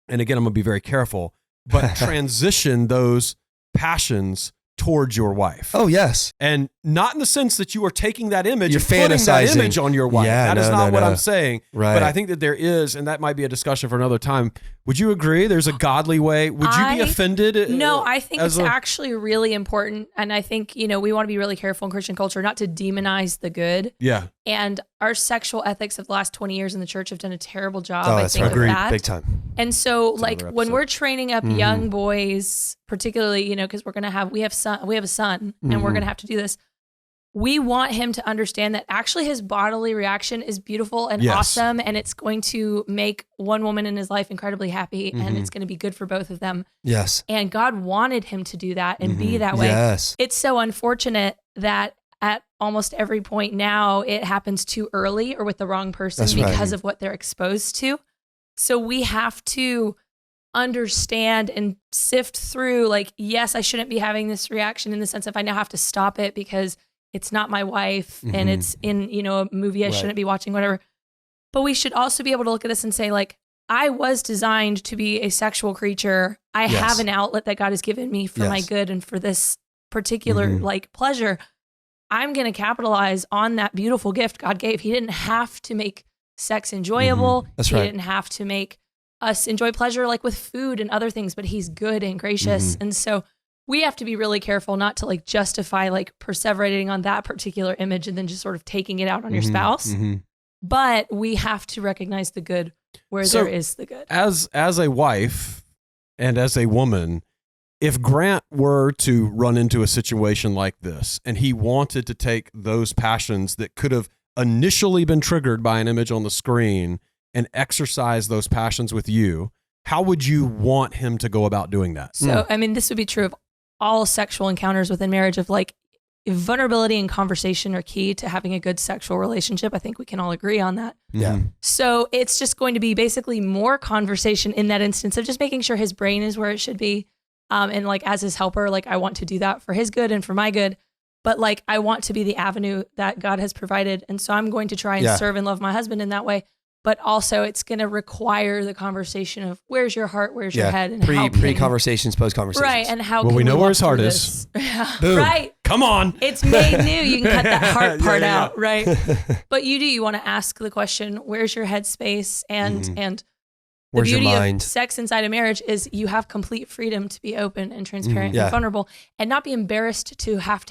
[SPEAKER 1] And again, I'm going to be very careful, but transition those passions towards your wife.
[SPEAKER 2] Oh, yes.
[SPEAKER 1] And not in the sense that you are taking that image
[SPEAKER 2] and
[SPEAKER 1] putting that image on your wife.
[SPEAKER 2] Yeah,
[SPEAKER 1] that is not what I'm saying.
[SPEAKER 2] Right.
[SPEAKER 1] But I think that there is, and that might be a discussion for another time. Would you agree there's a godly way? Would you be offended?
[SPEAKER 3] No, I think it's actually really important. And I think, we want to be really careful in Christian culture not to demonize the good.
[SPEAKER 1] Yeah.
[SPEAKER 3] And our sexual ethics of the last 20 years in the church have done a terrible job,
[SPEAKER 2] I think,
[SPEAKER 3] of that.
[SPEAKER 2] Big time.
[SPEAKER 3] And so, when we're training up young boys, particularly, because we have a son, and we're going to have to do this. We want him to understand that actually his bodily reaction is beautiful and awesome, and it's going to make one woman in his life incredibly happy, and it's going to be good for both of them.
[SPEAKER 2] Yes.
[SPEAKER 3] And God wanted him to do that and be that way.
[SPEAKER 2] Yes.
[SPEAKER 3] It's so unfortunate that at almost every point now it happens too early or with the wrong person because of what they're exposed to. So we have to understand and sift through, yes, I shouldn't be having this reaction in the sense of I now have to stop it because it's not my wife and it's in, a movie I shouldn't be watching, whatever. But we should also be able to look at this and say, I was designed to be a sexual creature. I have an outlet that God has given me for my good and for this particular pleasure. I'm going to capitalize on that beautiful gift God gave. He didn't have to make sex enjoyable.
[SPEAKER 2] That's right.
[SPEAKER 3] He didn't have to make us enjoy pleasure with food and other things, but he's good and gracious. And so we have to be really careful not to justify perseverating on that particular image and then just sort of taking it out on your spouse. But we have to recognize the good where there is the good.
[SPEAKER 1] As a wife and as a woman, if Grant were to run into a situation like this and he wanted to take those passions that could have initially been triggered by an image on the screen and exercise those passions with you, how would you want him to go about doing that?
[SPEAKER 3] So, this would be true of all sexual encounters within marriage, of vulnerability and conversation are key to having a good sexual relationship. I think we can all agree on that.
[SPEAKER 2] Yeah.
[SPEAKER 3] So it's just going to be basically more conversation in that instance of just making sure his brain is where it should be. And as his helper, I want to do that for his good and for my good. But I want to be the avenue that God has provided. And so I'm going to try and serve and love my husband in that way. But also it's going to require the conversation of where's your heart, where's your head, and
[SPEAKER 2] pre-conversations, post-conversations.
[SPEAKER 3] Right, and how
[SPEAKER 1] we know where his heart is.
[SPEAKER 3] Boom. Right.
[SPEAKER 1] Come on.
[SPEAKER 3] It's made new. You can cut that heart part out, right? But you want to ask the question, where's your headspace? And the
[SPEAKER 2] where's
[SPEAKER 3] beauty
[SPEAKER 2] your mind?
[SPEAKER 3] Of sex inside a marriage is you have complete freedom to be open and transparent and vulnerable and not be embarrassed to have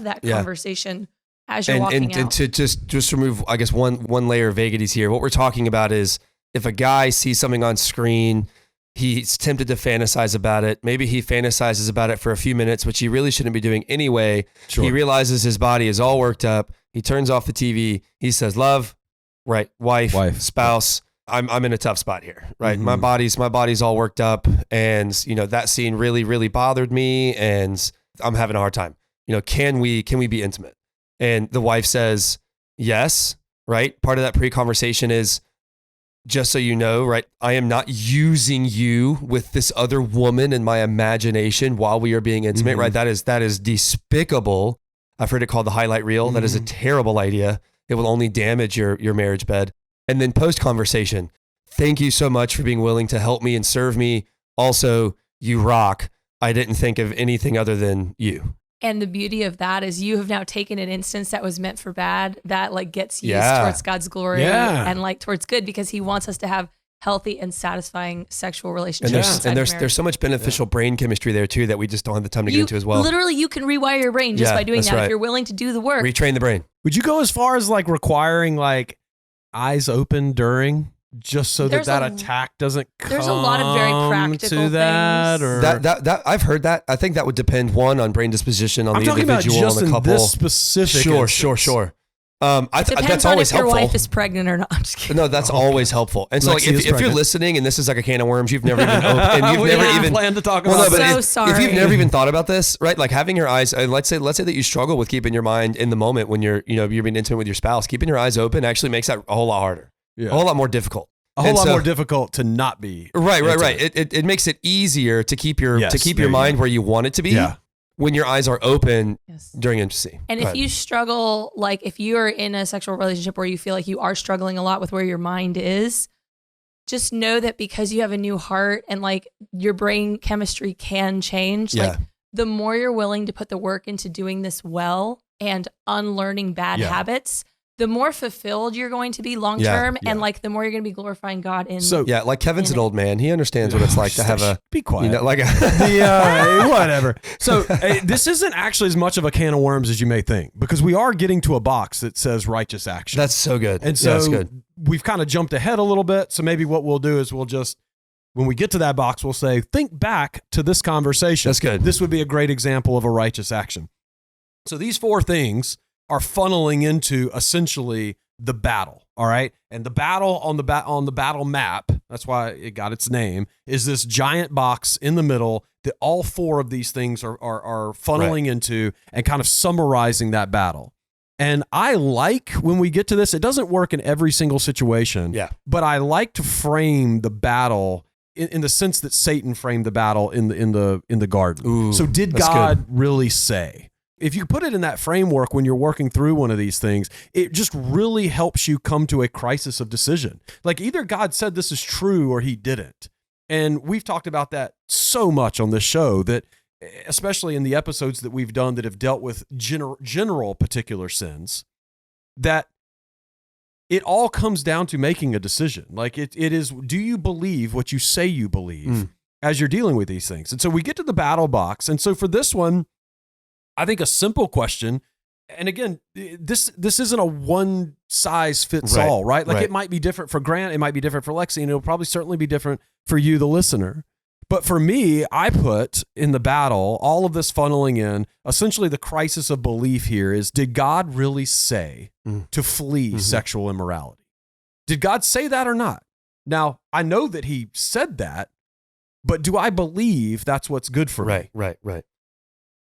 [SPEAKER 3] that conversation as you're walking out.
[SPEAKER 2] And to just remove, I guess, one layer of vagaries here. What we're talking about is if a guy sees something on screen, he's tempted to fantasize about it. Maybe he fantasizes about it for a few minutes, which he really shouldn't be doing anyway. Sure. He realizes his body is all worked up. He turns off the TV. He says, love, right? Wife. Spouse. I'm in a tough spot here, right? My body's all worked up, and that scene really, really bothered me, and I'm having a hard time. Can we be intimate? And the wife says yes, right? Part of that pre-conversation is, just so you know, right? I am not using you with this other woman in my imagination while we are being intimate, right? That is despicable. I've heard it called the highlight reel. That is a terrible idea. It will only damage your marriage bed. And then post-conversation, thank you so much for being willing to help me and serve me. Also, you rock. I didn't think of anything other than you.
[SPEAKER 3] And the beauty of that is you have now taken an instance that was meant for bad that gets used towards God's glory and towards good, because he wants us to have healthy and satisfying sexual relationships.
[SPEAKER 2] And there's so much beneficial brain chemistry there too that we just don't have the time to get into as well.
[SPEAKER 3] Literally, you can rewire your brain just by doing that if you're willing to do the work.
[SPEAKER 2] Retrain the brain.
[SPEAKER 1] Would you go as far as requiring eyes open during, just so that attack doesn't come?
[SPEAKER 3] There's a lot of very practical
[SPEAKER 1] to that,
[SPEAKER 3] things.
[SPEAKER 1] or
[SPEAKER 2] that I've heard that. I think that would depend on brain disposition, on the individual, on the couple.
[SPEAKER 1] This specific.
[SPEAKER 2] Sure.
[SPEAKER 3] Depends
[SPEAKER 2] that's
[SPEAKER 3] on
[SPEAKER 2] always
[SPEAKER 3] if your
[SPEAKER 2] helpful.
[SPEAKER 3] wife is pregnant or not. I'm just kidding.
[SPEAKER 2] No, that's always helpful. And so, if you're listening and this is like a can of worms, you've never even opened, and you've never even
[SPEAKER 1] planned to talk about.
[SPEAKER 3] Sorry.
[SPEAKER 2] If you've never even thought about this, right? Like having your eyes, let's say that you struggle with keeping your mind in the moment when you're being intimate with your spouse. Keeping your eyes open actually makes that a whole lot harder, a whole lot more difficult.
[SPEAKER 1] A whole lot more difficult to not be.
[SPEAKER 2] Right. It makes it easier to keep your mind where you want it to be. Yeah. When your eyes are open during intimacy.
[SPEAKER 3] And if you struggle, if you are in a sexual relationship where you feel like you are struggling a lot with where your mind is, just know that because you have a new heart and your brain chemistry can change, the more you're willing to put the work into doing this well and unlearning bad habits, the more fulfilled you're going to be long term, and the more you're going to be glorifying God in.
[SPEAKER 2] So Kevin's an old man; he understands what it's like to have a
[SPEAKER 1] be quiet, whatever. So this isn't actually as much of a can of worms as you may think, because we are getting to a box that says righteous action.
[SPEAKER 2] That's so good,
[SPEAKER 1] and so
[SPEAKER 2] that's good.
[SPEAKER 1] We've kind of jumped ahead a little bit. So maybe what we'll do is we'll just, when we get to that box, we'll say, think back to this conversation.
[SPEAKER 2] That's good.
[SPEAKER 1] This would be a great example of a righteous action. So these 4 things are funneling into essentially the battle, all right? And the battle on the battle map, that's why it got its name, is this giant box in the middle that all 4 of these things are funneling into and kind of summarizing that battle. And I like when we get to this, it doesn't work in every single situation, but I like to frame the battle in the sense that Satan framed the battle in the garden.
[SPEAKER 2] Ooh,
[SPEAKER 1] so did God really say? If you put it in that framework when you're working through one of these things, it just really helps you come to a crisis of decision. Either God said this is true or he didn't. And we've talked about that so much on this show, that especially in the episodes that we've done that have dealt with general particular sins, that it all comes down to making a decision. It is, do you believe what you say you believe as you're dealing with these things? And so we get to the battle box. And so for this one, I think a simple question, and again, this isn't a one size fits all, right? It might be different for Grant, it might be different for Lexi, and it'll probably certainly be different for you, the listener. But for me, I put in the battle, all of this funneling in, essentially the crisis of belief here is, did God really say to flee sexual immorality? Did God say that or not? Now, I know that he said that, but do I believe that's what's good for me?
[SPEAKER 2] Right.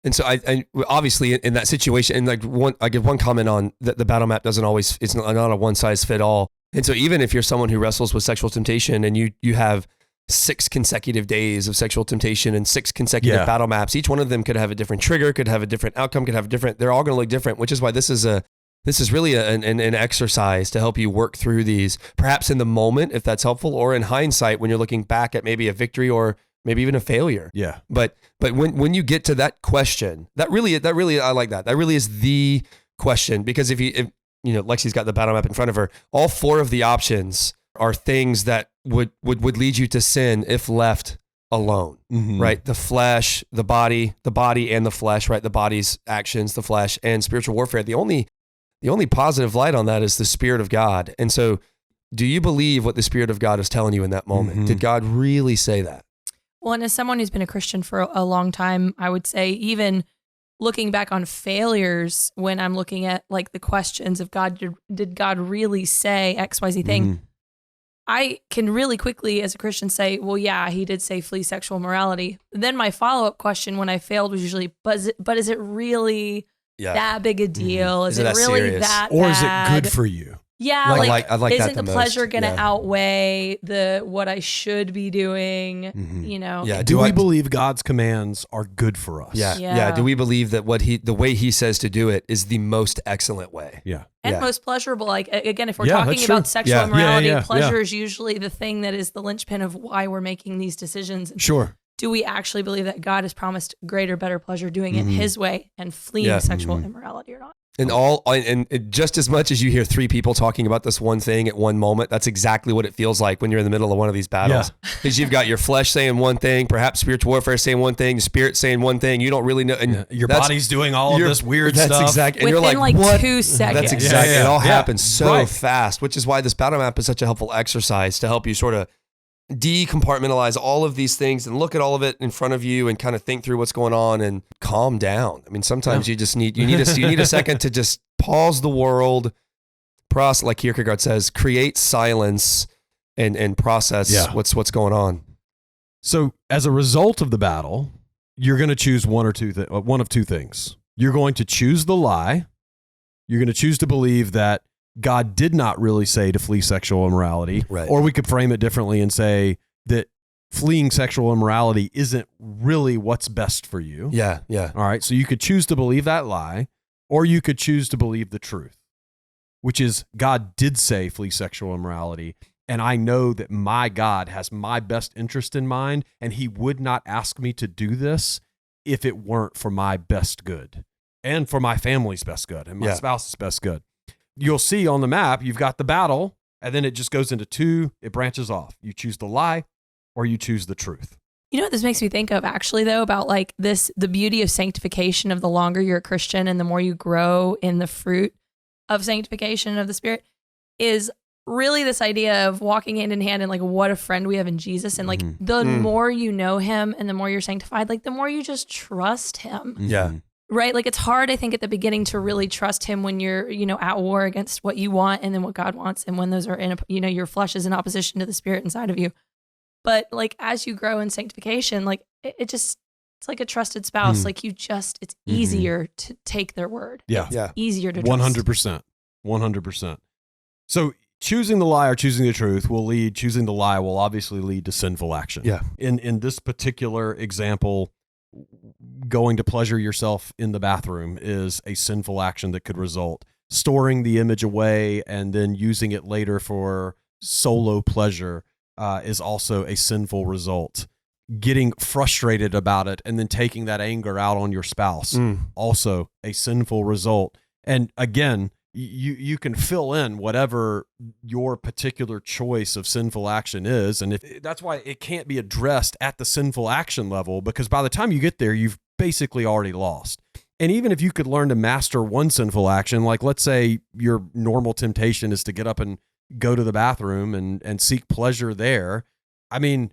[SPEAKER 2] And so I obviously in that situation, and I give one comment on that the battle map doesn't always, it's not a one size fit all. And so even if you're someone who wrestles with sexual temptation and you have 6 consecutive days of sexual temptation and 6 consecutive battle maps, each one of them could have a different trigger, could have a different outcome, they're all going to look different, which is why this is really an exercise to help you work through these, perhaps in the moment, if that's helpful, or in hindsight, when you're looking back at maybe a victory or maybe even a failure.
[SPEAKER 1] Yeah.
[SPEAKER 2] But when you get to that question, that really, I like that. That really is the question, because if Lexi's got the battle map in front of her, all 4 of the options are things that would lead you to sin if left alone, right? The flesh, the body and the flesh, right? The body's actions, the flesh, and spiritual warfare. The only positive light on that is the Spirit of God. And so, do you believe what the Spirit of God is telling you in that moment? Did God really say that?
[SPEAKER 3] Well, and as someone who's been a Christian for a long time, I would say even looking back on failures when I'm looking at like the questions of God, did God really say XYZ thing? Mm-hmm. I can really quickly as a Christian say, well, yeah, he did say flee sexual immorality. Then my follow-up question when I failed was usually, but is it really that big a deal? Mm-hmm. Is it really serious? That
[SPEAKER 1] or
[SPEAKER 3] bad?
[SPEAKER 1] Is it good for you?
[SPEAKER 3] Yeah, isn't the pleasure going to outweigh what I should be doing? Mm-hmm. You know.
[SPEAKER 1] Yeah. Do we believe God's commands are good for us?
[SPEAKER 2] Yeah. Do we believe that the way He says to do it is the most excellent way?
[SPEAKER 1] Yeah.
[SPEAKER 3] And most pleasurable. Like again, if we're talking about sexual immorality, pleasure is usually the thing that is the linchpin of why we're making these decisions.
[SPEAKER 1] Sure.
[SPEAKER 3] Do we actually believe that God has promised greater, better pleasure doing it His way and fleeing sexual immorality or not?
[SPEAKER 2] And just as much as you hear three people talking about this one thing at one moment, that's exactly what it feels like when you're in the middle of one of these battles. Because you've got your flesh saying one thing, perhaps spiritual warfare saying one thing, the spirit saying one thing. You don't really know. And
[SPEAKER 1] your body's doing all of this weird stuff.
[SPEAKER 2] That's exactly. And
[SPEAKER 3] within
[SPEAKER 2] you're like, what?
[SPEAKER 3] 2 seconds.
[SPEAKER 2] That's exactly. It all happens so fast, which is why this battle map is such a helpful exercise to help you sort of decompartmentalize all of these things and look at all of it in front of you and kind of think through what's going on and calm down. I mean, sometimes you just need a second to just pause the world, process, like Kierkegaard says, create silence and process what's going on.
[SPEAKER 1] So as a result of the battle, you're going to choose one of two things. You're going to choose the lie. You're going to choose to believe that God did not really say to flee sexual immorality.
[SPEAKER 2] Right.
[SPEAKER 1] Or we could frame it differently and say that fleeing sexual immorality isn't really what's best for you.
[SPEAKER 2] Yeah.
[SPEAKER 1] All right. So you could choose to believe that lie, or you could choose to believe the truth, which is God did say flee sexual immorality. And I know that my God has my best interest in mind, and He would not ask me to do this if it weren't for my best good and for my family's best good and my spouse's best good. You'll see on the map, you've got the battle, and then it just goes into two, it branches off. You choose the lie or you choose the truth.
[SPEAKER 3] You know what this makes me think of actually though, about like the beauty of sanctification of the longer you're a Christian and the more you grow in the fruit of sanctification of the Spirit is really this idea of walking hand in hand and like what a friend we have in Jesus. And like the more you know Him and the more you're sanctified, like the more you just trust Him.
[SPEAKER 2] Yeah.
[SPEAKER 3] Right? Like it's hard, I think, at the beginning to really trust Him when you're, at war against what you want and then what God wants. And when those are in, your flesh is in opposition to the Spirit inside of you. But like, as you grow in sanctification, like it's like a trusted spouse. Like it's easier to take their word.
[SPEAKER 1] Yeah.
[SPEAKER 3] It's easier to trust.
[SPEAKER 1] 100%. So choosing the lie or choosing the truth choosing the lie will obviously lead to sinful action.
[SPEAKER 2] Yeah.
[SPEAKER 1] In this particular example, going to pleasure yourself in the bathroom is a sinful action that could result. Storing the image away and then using it later for solo pleasure is also a sinful result. Getting frustrated about it and then taking that anger out on your spouse, also a sinful result. And again, you can fill in whatever your particular choice of sinful action is. And that's why it can't be addressed at the sinful action level, because by the time you get there, you've basically already lost. And even if you could learn to master one sinful action, like let's say your normal temptation is to get up and go to the bathroom and seek pleasure there. I mean,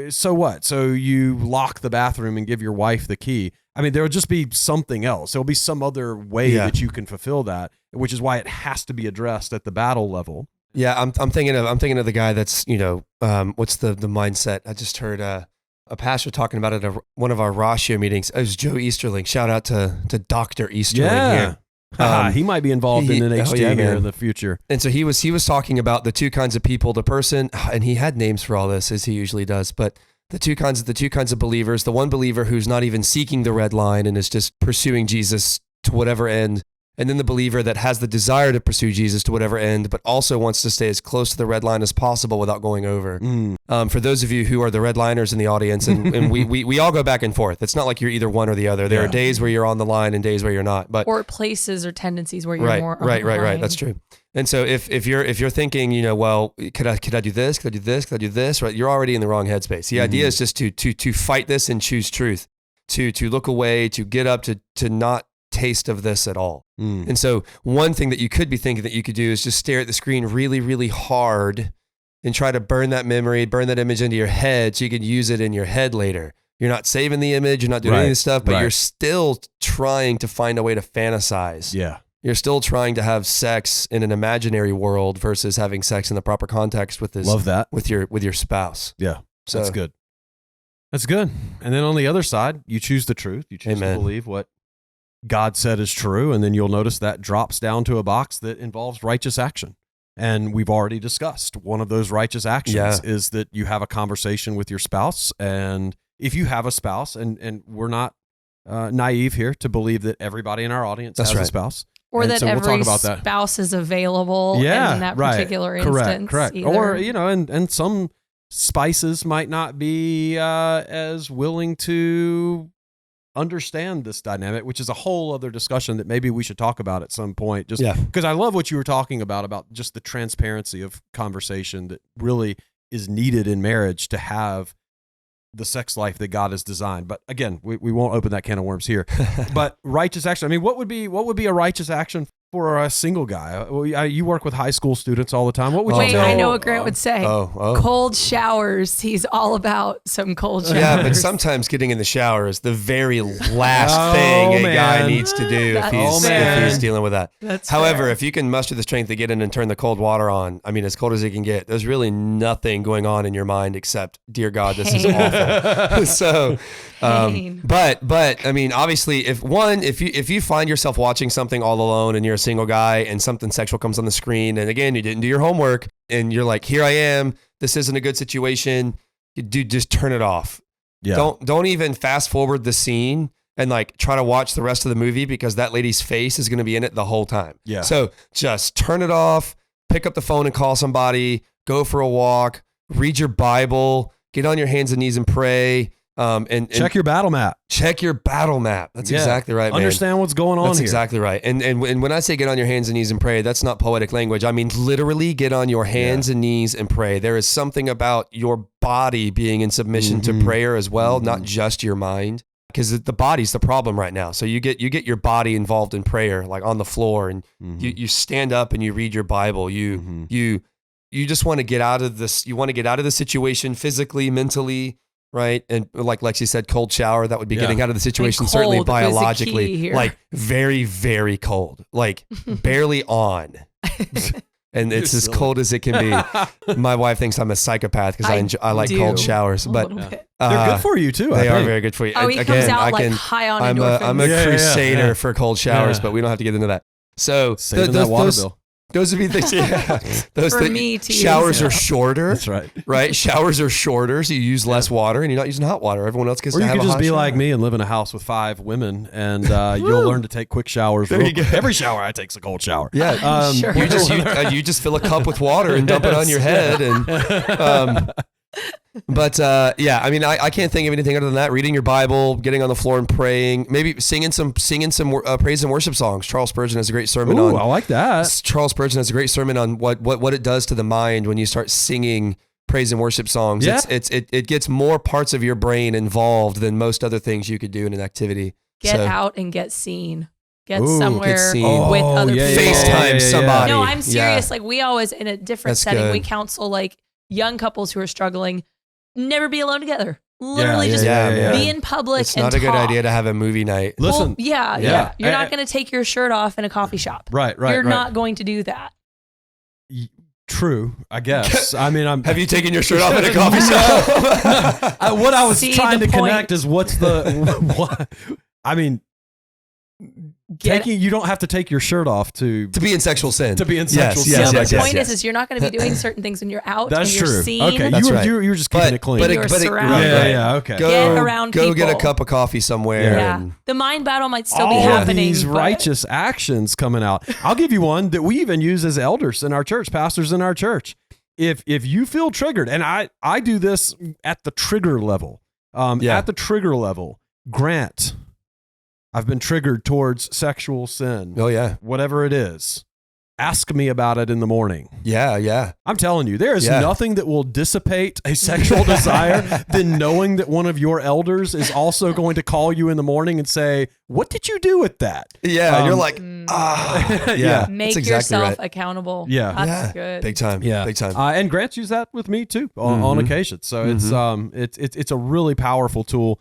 [SPEAKER 1] so what? So you lock the bathroom and give your wife the key. I mean, there'll just be something else. There'll be some other way that you can fulfill that, which is why it has to be addressed at the battle level.
[SPEAKER 2] Yeah, I'm thinking of the guy that's what's the mindset? I just heard a pastor talking about it at one of our Ratio meetings. It was Joe Easterling. Shout out to Dr. Easterling here.
[SPEAKER 1] He might be involved in an HG here in the future.
[SPEAKER 2] And so he was talking about the two kinds of people. The person, and he had names for all this as he usually does, but the two kinds of believers. The one believer who's not even seeking the red line and is just pursuing Jesus to whatever end. And then the believer that has the desire to pursue Jesus to whatever end, but also wants to stay as close to the red line as possible without going over. For those of you who are the red liners in the audience, and we all go back and forth. It's not like you're either one or the other. There are days where you're on the line and days where you're not. Or
[SPEAKER 3] places or tendencies where you're more on the line.
[SPEAKER 2] Right. That's true. And so if you're thinking, well, could I do this? Could I do this? Could I do this? Right? You're already in the wrong headspace. The idea is just to fight this and choose truth, to look away, to get up, to not taste of this at all. And so one thing that you could be thinking that you could do is just stare at the screen really, really hard and try to burn that memory, burn that image into your head so you can use it in your head later. You're not saving the image. You're not doing any of this stuff, but you're still trying to find a way to fantasize.
[SPEAKER 1] Yeah.
[SPEAKER 2] You're still trying to have sex in an imaginary world versus having sex in the proper context with this.
[SPEAKER 1] Love that.
[SPEAKER 2] With your spouse.
[SPEAKER 1] Yeah. So that's good. That's good. And then on the other side, you choose the truth. You choose to believe what God said is true. And then you'll notice that drops down to a box that involves righteous action. And we've already discussed one of those righteous actions is that you have a conversation with your spouse. And if you have a spouse, and we're not naive here to believe that everybody in our audience has a spouse.
[SPEAKER 3] Or
[SPEAKER 1] and
[SPEAKER 3] that
[SPEAKER 1] so
[SPEAKER 3] every
[SPEAKER 1] we'll talk about
[SPEAKER 3] spouse is available in that particular instance.
[SPEAKER 1] Correct.
[SPEAKER 3] Either.
[SPEAKER 1] Or, and some spouses might not be as willing to understand this dynamic, which is a whole other discussion that maybe we should talk about at some point. Just because I love what you were talking about just the transparency of conversation that really is needed in marriage to have the sex life that God has designed. But again, we won't open that can of worms here. But righteous action. I mean, what would be a righteous action for a single guy? You work with high school students all the time. What would you tell?
[SPEAKER 3] I know what Grant would say. Cold showers. He's all about some cold showers.
[SPEAKER 2] Yeah, but sometimes getting in the shower is the very last thing a guy needs to do if he's dealing with that. However, if you can muster the strength to get in and turn the cold water on, I mean, as cold as it can get, there's really nothing going on in your mind except, dear God, this is awful. So, but I mean, obviously, if you find yourself watching something all alone and you're a single guy and something sexual comes on the screen, and again, you didn't do your homework and you're like, here I am, this isn't a good situation, dude, just turn it off. Yeah. Don't even fast forward the scene and like try to watch the rest of the movie because that lady's face is going to be in it the whole time. Yeah. So just turn it off, pick up the phone and call somebody, go for a walk, read your Bible, get on your hands and knees and pray. And
[SPEAKER 1] check your battle map.
[SPEAKER 2] Check your battle map. That's exactly right, man.
[SPEAKER 1] Understand what's going on.
[SPEAKER 2] That's exactly right. And when I say get on your hands and knees and pray, that's not poetic language. I mean literally get on your hands and knees and pray. There is something about your body being in submission to prayer as well, not just your mind. Because the body's the problem right now. So you get your body involved in prayer, like on the floor, and you stand up and you read your Bible. You just want to get out of this. You want to get out of the situation physically, mentally. Right. And like Lexi said, cold shower, that would be getting out of the situation, certainly biologically, like very, very cold, like barely on. And it's as cold as it can be. My wife thinks I'm a psychopath because I like cold showers, but
[SPEAKER 1] they're good for you too.
[SPEAKER 2] They are very good for you.
[SPEAKER 3] Oh, he comes out like high on endorphins.
[SPEAKER 2] I'm a crusader for cold showers, but we don't have to get into that. So
[SPEAKER 1] saving that water bill.
[SPEAKER 2] Those would be things. Showers are shorter.
[SPEAKER 1] That's right.
[SPEAKER 2] Right. Showers are shorter, so you use less water, and you're not using hot water. Everyone else gets.
[SPEAKER 1] Or
[SPEAKER 2] to
[SPEAKER 1] you
[SPEAKER 2] have
[SPEAKER 1] could just be
[SPEAKER 2] shower.
[SPEAKER 1] like me and live in a house with 5 women, and you'll learn to take quick showers. Every shower I take's a cold shower.
[SPEAKER 2] Yeah.
[SPEAKER 3] Sure.
[SPEAKER 2] You just fill a cup with water and dump it on your head, and. But I mean, I can't think of anything other than that. Reading your Bible, getting on the floor and praying, maybe singing some praise and worship songs. Charles Spurgeon has a great sermon on.
[SPEAKER 1] I like that.
[SPEAKER 2] Charles Spurgeon has a great sermon on what it does to the mind when you start singing praise and worship songs. Yeah. It gets more parts of your brain involved than most other things you could do in an activity.
[SPEAKER 3] Get out and get seen. Get somewhere with other people.
[SPEAKER 2] FaceTime somebody.
[SPEAKER 3] No, I'm serious. Like we always, in a different setting, we counsel like young couples who are struggling, never be alone together. Literally just be in public and talk.
[SPEAKER 2] It's not a good idea to have a movie night.
[SPEAKER 1] Listen.
[SPEAKER 3] Well, You're not going to take your shirt off in a coffee shop.
[SPEAKER 1] Right.
[SPEAKER 3] You're not going to do that.
[SPEAKER 1] True, I guess. I mean,
[SPEAKER 2] have you taken your shirt off in a coffee shop?
[SPEAKER 1] What I was trying to connect is what's the, I mean, you don't have to take your shirt off to
[SPEAKER 2] be in sexual sin.
[SPEAKER 1] To be in sexual sin.
[SPEAKER 3] The point is you're not going to be doing certain things when you're out.
[SPEAKER 1] That's
[SPEAKER 3] and you're
[SPEAKER 1] true.
[SPEAKER 3] Seen.
[SPEAKER 1] Okay, you're just keeping it clean.
[SPEAKER 3] You're surrounded.
[SPEAKER 1] Okay.
[SPEAKER 3] Get around people.
[SPEAKER 2] Go get a cup of coffee somewhere.
[SPEAKER 3] Yeah. The mind battle might still be happening.
[SPEAKER 1] These righteous actions coming out. I'll give you one that we even use as elders in our church, pastors in our church. If you feel triggered, and I do this at the trigger level. At the trigger level, Grant, I've been triggered towards sexual sin.
[SPEAKER 2] Oh, yeah.
[SPEAKER 1] Whatever it is. Ask me about it in the morning.
[SPEAKER 2] Yeah.
[SPEAKER 1] I'm telling you, there is nothing that will dissipate a sexual desire than knowing that one of your elders is also going to call you in the morning and say, what did you do with that?
[SPEAKER 2] Yeah. And you're like,
[SPEAKER 3] Make yourself accountable.
[SPEAKER 1] Yeah.
[SPEAKER 3] That's good.
[SPEAKER 2] Big time. Yeah. Big time.
[SPEAKER 1] And Grant's used that with me too on occasion. So it's a really powerful tool.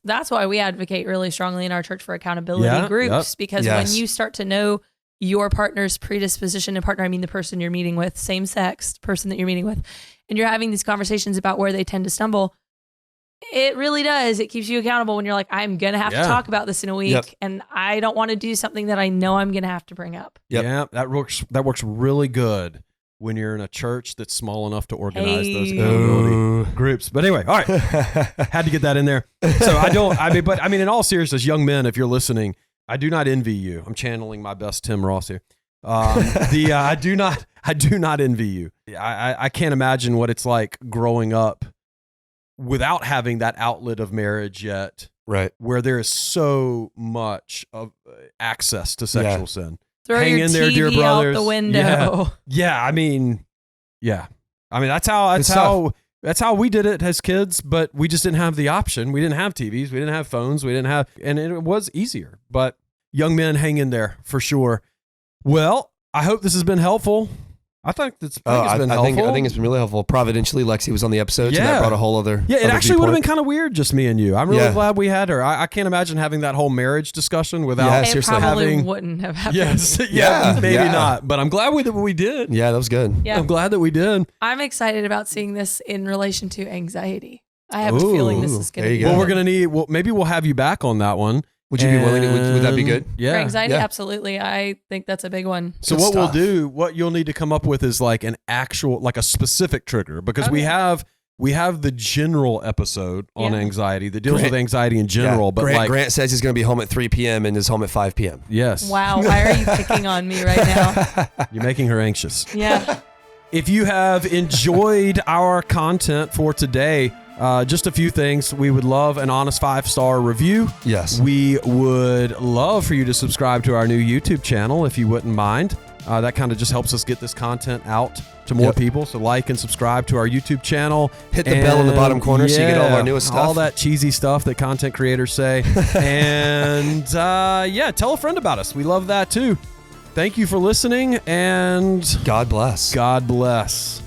[SPEAKER 3] That's why we advocate really strongly in our church for accountability groups, because when you start to know your partner's predisposition, and partner, I mean the person you're meeting with, same sex person that you're meeting with, and you're having these conversations about where they tend to stumble, it really does. It keeps you accountable when you're like, I'm going to have to talk about this in a week, and I don't want to do something that I know I'm going to have to bring up.
[SPEAKER 1] Yeah, that works really good when you're in a church that's small enough to organize those accountability groups. But anyway, all right, had to get that in there. So I mean, in all seriousness, young men, if you're listening, I do not envy you. I'm channeling my best Tim Ross here. I do not envy you. I can't imagine what it's like growing up without having that outlet of marriage yet,
[SPEAKER 2] right?
[SPEAKER 1] Where there is so much of access to sexual sin.
[SPEAKER 3] Hang your in there, TV dear brothers. Out the window.
[SPEAKER 1] Yeah. I mean, that's how we did it as kids, but we just didn't have the option. We didn't have TVs, we didn't have phones, and it was easier. But young men, hang in there for sure. Well, I hope this has been helpful. I think it's been helpful.
[SPEAKER 2] I think it's been really helpful. Providentially, Lexi was on the episode, so that brought a whole other.
[SPEAKER 1] Yeah, it actually would have been kind of weird, just me and you. I'm really glad we had her. I can't imagine having that whole marriage discussion without
[SPEAKER 3] probably wouldn't have happened.
[SPEAKER 1] Yes, maybe not. But I'm glad we did.
[SPEAKER 2] Yeah, that was good.
[SPEAKER 3] Yeah.
[SPEAKER 1] I'm glad that we did.
[SPEAKER 3] I'm excited about seeing this in relation to anxiety. I have a feeling this is going to be.
[SPEAKER 1] Well, we're going to need. Well, maybe we'll have you back on that one.
[SPEAKER 2] Would you be willing to, would that be good?
[SPEAKER 1] Yeah.
[SPEAKER 3] For anxiety, absolutely. I think that's a big one.
[SPEAKER 1] So what you'll need to come up with is like an actual, like a specific trigger, because we have the general episode on anxiety that deals with anxiety in general. But
[SPEAKER 2] Grant says he's going to be home at 3 p.m. and is home at 5 p.m.
[SPEAKER 1] Yes.
[SPEAKER 3] Wow. Why are you picking on me right now?
[SPEAKER 1] You're making her anxious.
[SPEAKER 3] Yeah.
[SPEAKER 1] If you have enjoyed our content for today, just a few things. We would love an honest 5-star review.
[SPEAKER 2] Yes.
[SPEAKER 1] We would love for you to subscribe to our new YouTube channel if you wouldn't mind. That kind of just helps us get this content out to more people. So like and subscribe to our YouTube channel.
[SPEAKER 2] Hit the bell in the bottom corner so you get all of our newest stuff.
[SPEAKER 1] All that cheesy stuff that content creators say. And tell a friend about us. We love that too. Thank you for listening, and
[SPEAKER 2] God bless.
[SPEAKER 1] God bless.